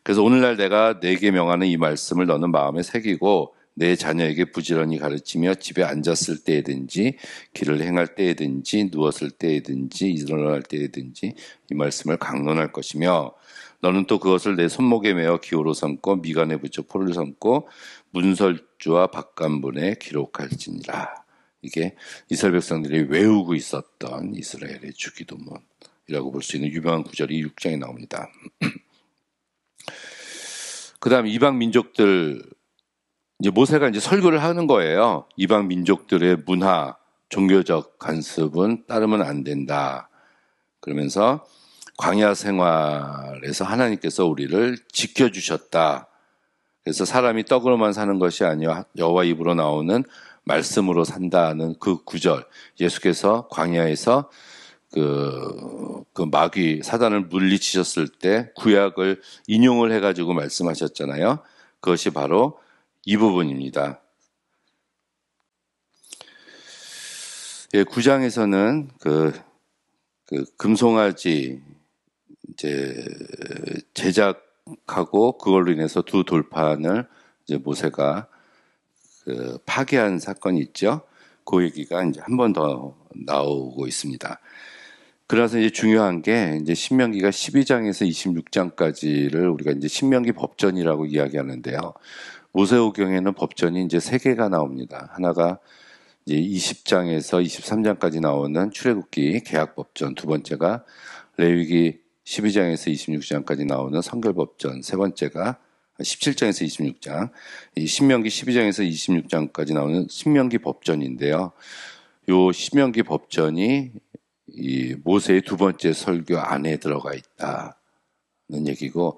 S1: 그래서 오늘날 내가 네게 명하는 이 말씀을 너는 마음에 새기고 내 자녀에게 부지런히 가르치며 집에 앉았을 때에든지 길을 행할 때에든지 누웠을 때에든지 일어날 때에든지 이 말씀을 강론할 것이며 너는 또 그것을 내 손목에 메어 기호로 삼고 미간에 붙여 포를 삼고 문설주와 박간본에 기록할지니라. 이게 이스라엘 백성들이 외우고 있었던 이스라엘의 주기도문이라고 볼 수 있는 유명한 구절이 6장에 나옵니다. 그 다음 이방 민족들 이제 모세가 이제 설교를 하는 거예요. 이방 민족들의 문화, 종교적 간습은 따르면 안 된다. 그러면서 광야 생활에서 하나님께서 우리를 지켜주셨다. 그래서 사람이 떡으로만 사는 것이 아니라 여호와 입으로 나오는 말씀으로 산다는 그 구절. 예수께서 광야에서 그 마귀 사단을 물리치셨을 때 구약을 인용을 해가지고 말씀하셨잖아요. 그것이 바로 이 부분입니다. 9장에서는 그 금송아지 이제 제작하고 그걸로 인해서 두 돌판을 이제 모세가 파괴한 사건이 있죠. 그 얘기가 이제 한 번 더 나오고 있습니다. 그래서 이제 중요한 게 이제 신명기가 12장에서 26장까지를 우리가 이제 신명기 법전이라고 이야기하는데요. 모세오경에는 법전이 이제 세 개가 나옵니다. 하나가 이제 20장에서 23장까지 나오는 출애굽기 계약법전, 두 번째가 레위기 12장에서 26장까지 나오는 성결법전, 세 번째가 17장에서 26장, 이 신명기 12장에서 26장까지 나오는 신명기 법전인데요. 요 신명기 법전이 이 모세의 두 번째 설교 안에 들어가 있다는 얘기고,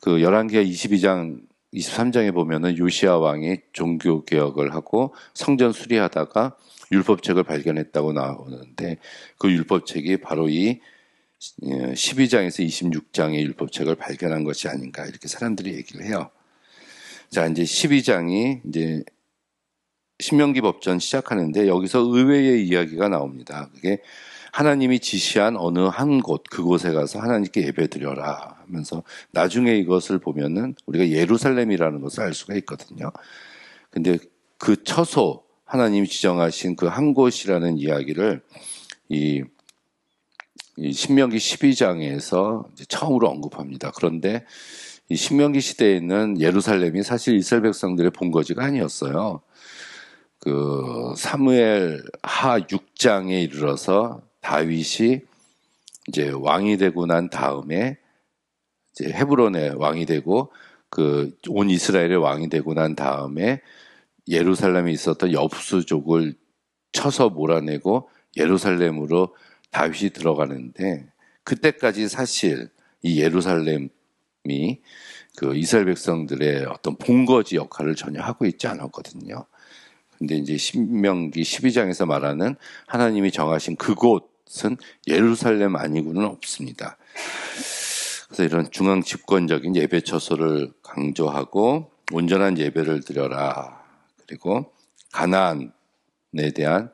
S1: 그 열왕기하 22장, 23장에 보면은 요시야 왕이 종교 개혁을 하고 성전 수리하다가 율법책을 발견했다고 나오는데, 그 율법책이 바로 이 12장에서 26장의 율법책을 발견한 것이 아닌가, 이렇게 사람들이 얘기를 해요. 자, 이제 12장이 이제 신명기 법전 시작하는데 여기서 의외의 이야기가 나옵니다. 그게 하나님이 지시한 어느 한 곳, 그곳에 가서 하나님께 예배드려라 하면서, 나중에 이것을 보면은 우리가 예루살렘이라는 것을 알 수가 있거든요. 근데 그 처소, 하나님이 지정하신 그 한 곳이라는 이야기를 이 신명기 12장에서 처음으로 언급합니다. 그런데 이 신명기 시대에는 예루살렘이 사실 이스라엘 백성들의 본거지가 아니었어요. 그 사무엘 하 6장에 이르러서 다윗이 이제 왕이 되고 난 다음에 이제 헤브론의 왕이 되고 그 온 이스라엘의 왕이 되고 난 다음에 예루살렘에 있었던 여부수족을 쳐서 몰아내고 예루살렘으로 다윗이 들어가는데, 그때까지 사실 이 예루살렘이 그 이스라엘 백성들의 어떤 본거지 역할을 전혀 하고 있지 않았거든요. 근데 이제 신명기 12장에서 말하는 하나님이 정하신 그곳은 예루살렘 아니고는 없습니다. 그래서 이런 중앙 집권적인 예배 처소를 강조하고 온전한 예배를 드려라. 그리고 가나안에 대한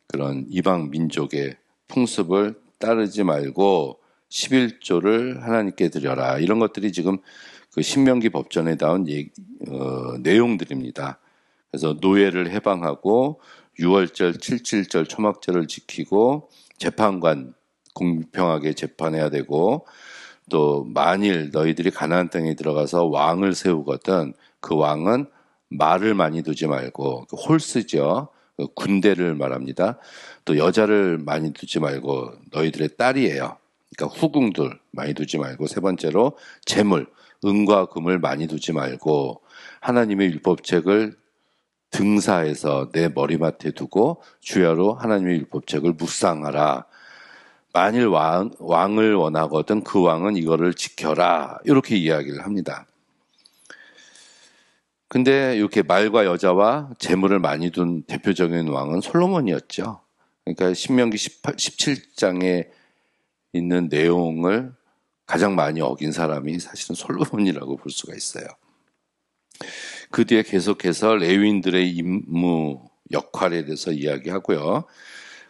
S1: 그런 이방 민족의 풍습을 따르지 말고 11조를 하나님께 드려라. 이런 것들이 지금 그 신명기 법전에 나온 내용들입니다. 그래서 노예를 해방하고 6월절, 7.7절 초막절을 지키고 재판관 공평하게 재판해야 되고, 또 만일 너희들이 가나안 땅에 들어가서 왕을 세우거든 그 왕은 말을 많이 두지 말고, 홀스죠. 군대를 말합니다. 또 여자를 많이 두지 말고 너희들의 딸이에요. 그러니까 후궁들 많이 두지 말고, 세 번째로 재물, 은과 금을 많이 두지 말고 하나님의 율법책을 등사해서 내 머리맡에 두고 주야로 하나님의 율법책을 묵상하라. 만일 왕을 원하거든 그 왕은 이거를 지켜라. 이렇게 이야기를 합니다. 근데 이렇게 말과 여자와 재물을 많이 둔 대표적인 왕은 솔로몬이었죠. 그러니까 신명기 17장에 있는 내용을 가장 많이 어긴 사람이 사실은 솔로몬이라고 볼 수가 있어요. 그 뒤에 계속해서 레위인들의 임무, 역할에 대해서 이야기하고요.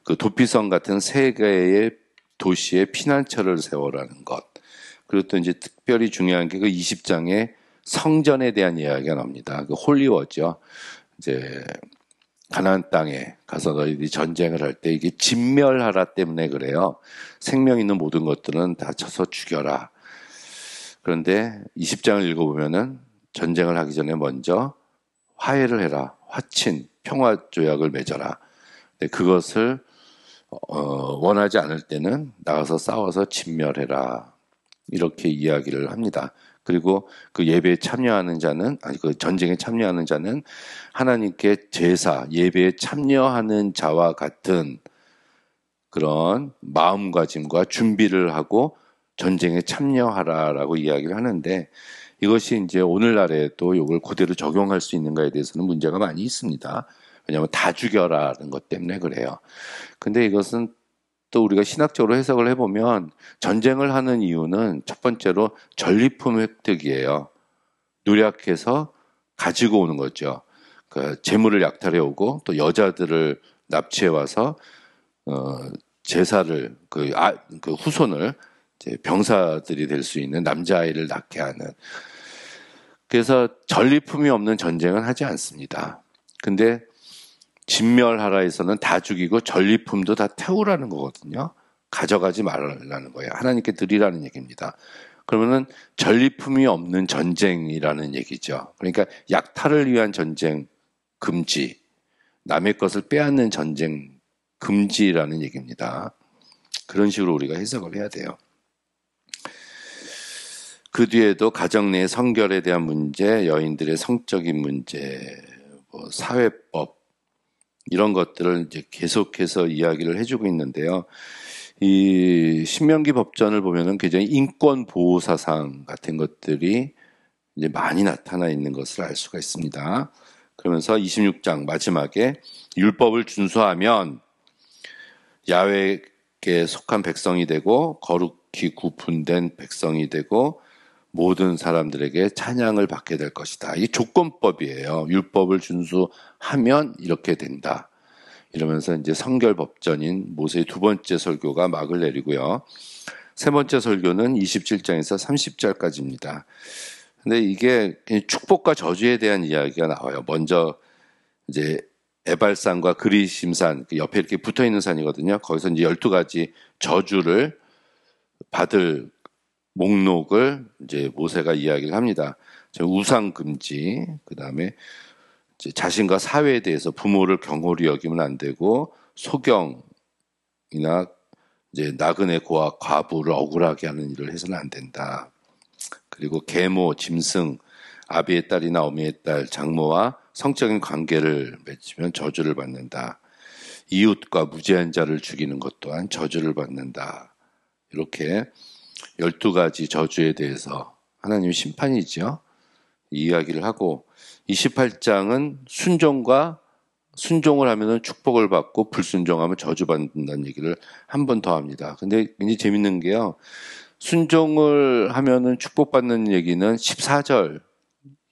S1: 그 도피성 같은 세 개의 도시에 피난처를 세워라는 것. 그리고 또 이제 특별히 중요한 게 그 20장에 성전에 대한 이야기가 나옵니다. 그 홀리워죠. 이제 가나안 땅에 가서 너희들이 전쟁을 할 때 이게 진멸하라 때문에 그래요. 생명 있는 모든 것들은 다 쳐서 죽여라. 그런데 20장을 읽어보면은 전쟁을 하기 전에 먼저 화해를 해라. 화친, 평화 조약을 맺어라. 그것을 원하지 않을 때는 나가서 싸워서 진멸해라. 이렇게 이야기를 합니다. 그리고 그 예배에 참여하는 자는, 그 전쟁에 참여하는 자는 하나님께 제사, 예배에 참여하는 자와 같은 그런 마음가짐과 준비를 하고 전쟁에 참여하라라고 이야기를 하는데, 이것이 이제 오늘날에도 이걸 그대로 적용할 수 있는가에 대해서는 문제가 많이 있습니다. 왜냐하면 다 죽여라는 것 때문에 그래요. 근데 이것은 또 우리가 신학적으로 해석을 해보면 전쟁을 하는 이유는 첫 번째로 전리품 획득이에요. 노력해서 가지고 오는 거죠. 그 재물을 약탈해 오고 또 여자들을 납치해 와서 제사를 그 후손을 이제 병사들이 될 수 있는 남자아이를 낳게 하는. 그래서 전리품이 없는 전쟁은 하지 않습니다. 근데 진멸하라에서는 다 죽이고 전리품도 다 태우라는 거거든요. 가져가지 말라는 거예요. 하나님께 드리라는 얘기입니다. 그러면은 전리품이 없는 전쟁이라는 얘기죠. 그러니까 약탈을 위한 전쟁 금지, 남의 것을 빼앗는 전쟁 금지라는 얘기입니다. 그런 식으로 우리가 해석을 해야 돼요. 그 뒤에도 가정 내 성결에 대한 문제, 여인들의 성적인 문제, 사회법 이런 것들을 이제 계속해서 이야기를 해주고 있는데요. 이 신명기 법전을 보면은 굉장히 인권 보호 사상 같은 것들이 이제 많이 나타나 있는 것을 알 수가 있습니다. 그러면서 26장 마지막에 율법을 준수하면 야훼에게 속한 백성이 되고 거룩히 구분된 백성이 되고 모든 사람들에게 찬양을 받게 될 것이다. 이 조건법이에요. 율법을 준수하면 이렇게 된다. 이러면서 이제 성결법전인 모세의 두 번째 설교가 막을 내리고요. 세 번째 설교는 27장에서 30절까지입니다. 근데 이게 축복과 저주에 대한 이야기가 나와요. 먼저 이제 에발산과 그리심산 옆에 이렇게 붙어 있는 산이거든요. 거기서 이제 12가지 저주를 받을 목록을 이제 모세가 이야기를 합니다. 우상 금지, 그 다음에 자신과 사회에 대해서 부모를 경홀히 여기면 안 되고 소경이나 이제 나그네 고아 과부를 억울하게 하는 일을 해서는 안 된다. 그리고 계모, 짐승, 아비의 딸이나 어미의 딸, 장모와 성적인 관계를 맺으면 저주를 받는다. 이웃과 무죄한 자를 죽이는 것 또한 저주를 받는다. 이렇게 12가지 저주에 대해서 하나님의 심판이죠. 이야기를 하고 28장은 순종을 하면 축복을 받고 불순종하면 저주받는다는 얘기를 한 번 더 합니다. 근데 굉장히 재밌는 게요. 순종을 하면은 축복받는 얘기는 14절,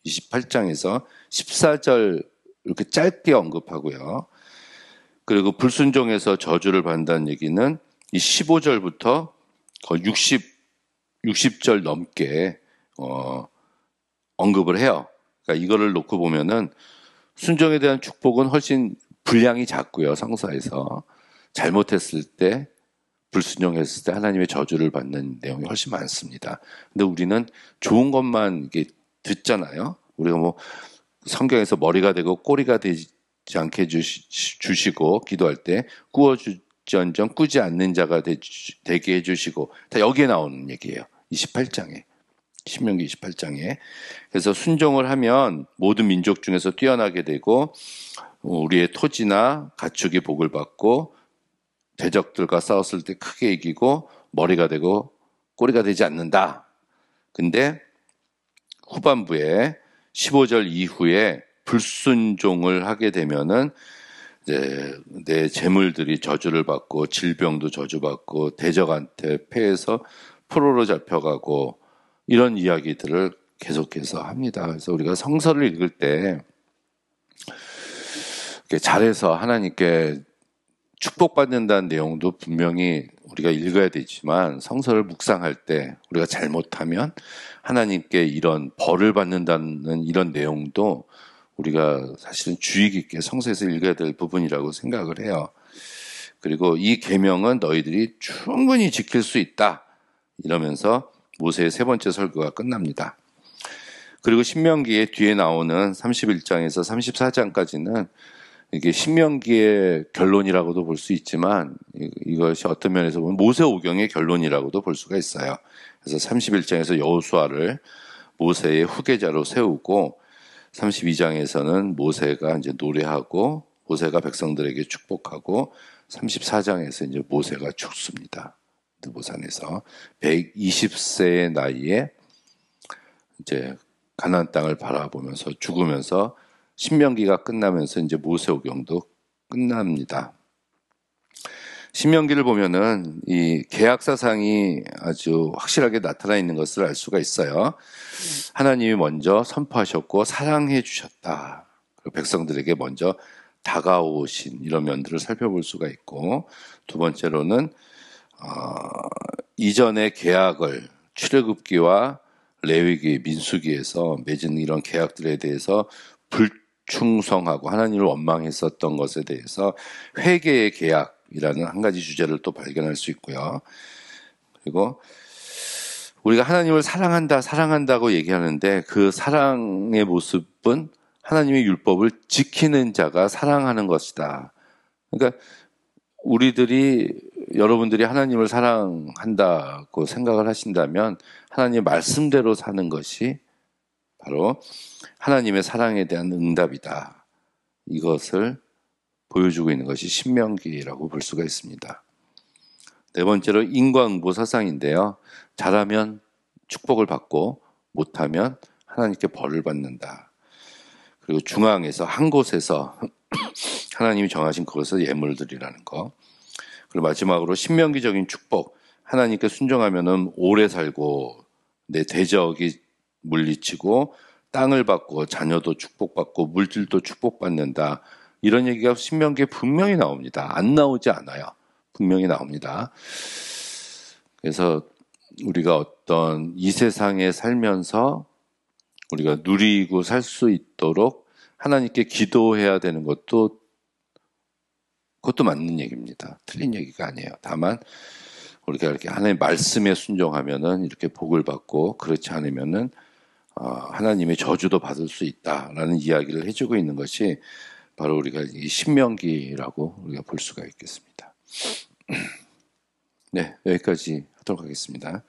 S1: 28장에서 14절 이렇게 짧게 언급하고요. 그리고 불순종해서 저주를 받는다는 얘기는 이 15절부터 거의 60절 넘게 언급을 해요. 그러니까 이거를 놓고 보면은 순종에 대한 축복은 훨씬 분량이 작고요. 성서에서 잘못했을 때 불순종했을 때 하나님의 저주를 받는 내용이 훨씬 많습니다. 근데 우리는 좋은 것만 이게 듣잖아요. 우리가 뭐 성경에서 머리가 되고 꼬리가 되지 않게 주시고 기도할 때 꾸어주지언정 꾸지 않는 자가 되게 해주시고 다 여기에 나오는 얘기예요. 28장에. 신명기 28장에. 그래서 순종을 하면 모든 민족 중에서 뛰어나게 되고 우리의 토지나 가축이 복을 받고 대적들과 싸웠을 때 크게 이기고 머리가 되고 꼬리가 되지 않는다. 근데 후반부에 15절 이후에 불순종을 하게 되면은 이제 내 재물들이 저주를 받고 질병도 저주받고 대적한테 패해서 포로로 잡혀가고 이런 이야기들을 계속해서 합니다. 그래서 우리가 성서를 읽을 때 잘해서 하나님께 축복받는다는 내용도 분명히 우리가 읽어야 되지만 성서를 묵상할 때 우리가 잘못하면 하나님께 이런 벌을 받는다는 이런 내용도 우리가 사실은 주의 깊게 성서에서 읽어야 될 부분이라고 생각을 해요. 그리고 이 계명은 너희들이 충분히 지킬 수 있다. 이러면서 모세의 세 번째 설교가 끝납니다. 그리고 신명기의 뒤에 나오는 31장에서 34장까지는 이게 신명기의 결론이라고도 볼 수 있지만 이것이 어떤 면에서 보면 모세오경의 결론이라고도 볼 수가 있어요. 그래서 31장에서 여호수아를 모세의 후계자로 세우고 32장에서는 모세가 이제 노래하고 모세가 백성들에게 축복하고 34장에서 이제 모세가 죽습니다. 느보산에서 120세의 나이에 이제 가나안 땅을 바라보면서 죽으면서 신명기가 끝나면서 이제 모세오경도 끝납니다. 신명기를 보면은 이 계약 사상이 아주 확실하게 나타나 있는 것을 알 수가 있어요. 하나님이 먼저 선포하셨고 사랑해 주셨다. 그리고 백성들에게 먼저 다가오신 이런 면들을 살펴볼 수가 있고, 두 번째로는 이전의 계약을 출애굽기와 레위기, 민수기에서 맺은 이런 계약들에 대해서 불충성하고 하나님을 원망했었던 것에 대해서 회개의 계약, 응답이라는 한 가지 주제를 또 발견할 수 있고요. 그리고 우리가 하나님을 사랑한다고 얘기하는데 그 사랑의 모습은 하나님의 율법을 지키는 자가 사랑하는 것이다. 그러니까 여러분들이 하나님을 사랑한다고 생각을 하신다면 하나님의 말씀대로 사는 것이 바로 하나님의 사랑에 대한 응답이다. 이것을 보여주고 있는 것이 신명기라고 볼 수가 있습니다. 네 번째로 인과응보 사상인데요. 잘하면 축복을 받고 못하면 하나님께 벌을 받는다. 그리고 중앙에서 한 곳에서 하나님이 정하신 그것을 예물을 드리라는 거. 그리고 마지막으로 신명기적인 축복. 하나님께 순종하면은 오래 살고 내 대적이 물리치고 땅을 받고 자녀도 축복받고 물질도 축복받는다. 이런 얘기가 신명기에 분명히 나옵니다. 안 나오지 않아요. 분명히 나옵니다. 그래서 우리가 어떤 이 세상에 살면서 우리가 누리고 살 수 있도록 하나님께 기도해야 되는 그것도 맞는 얘기입니다. 틀린 얘기가 아니에요. 다만 우리가 이렇게 하나님의 말씀에 순종하면은 이렇게 복을 받고 그렇지 않으면은 하나님의 저주도 받을 수 있다라는 이야기를 해주고 있는 것이 바로 우리가 이 신명기라고 우리가 볼 수가 있겠습니다. 네, 여기까지 하도록 하겠습니다.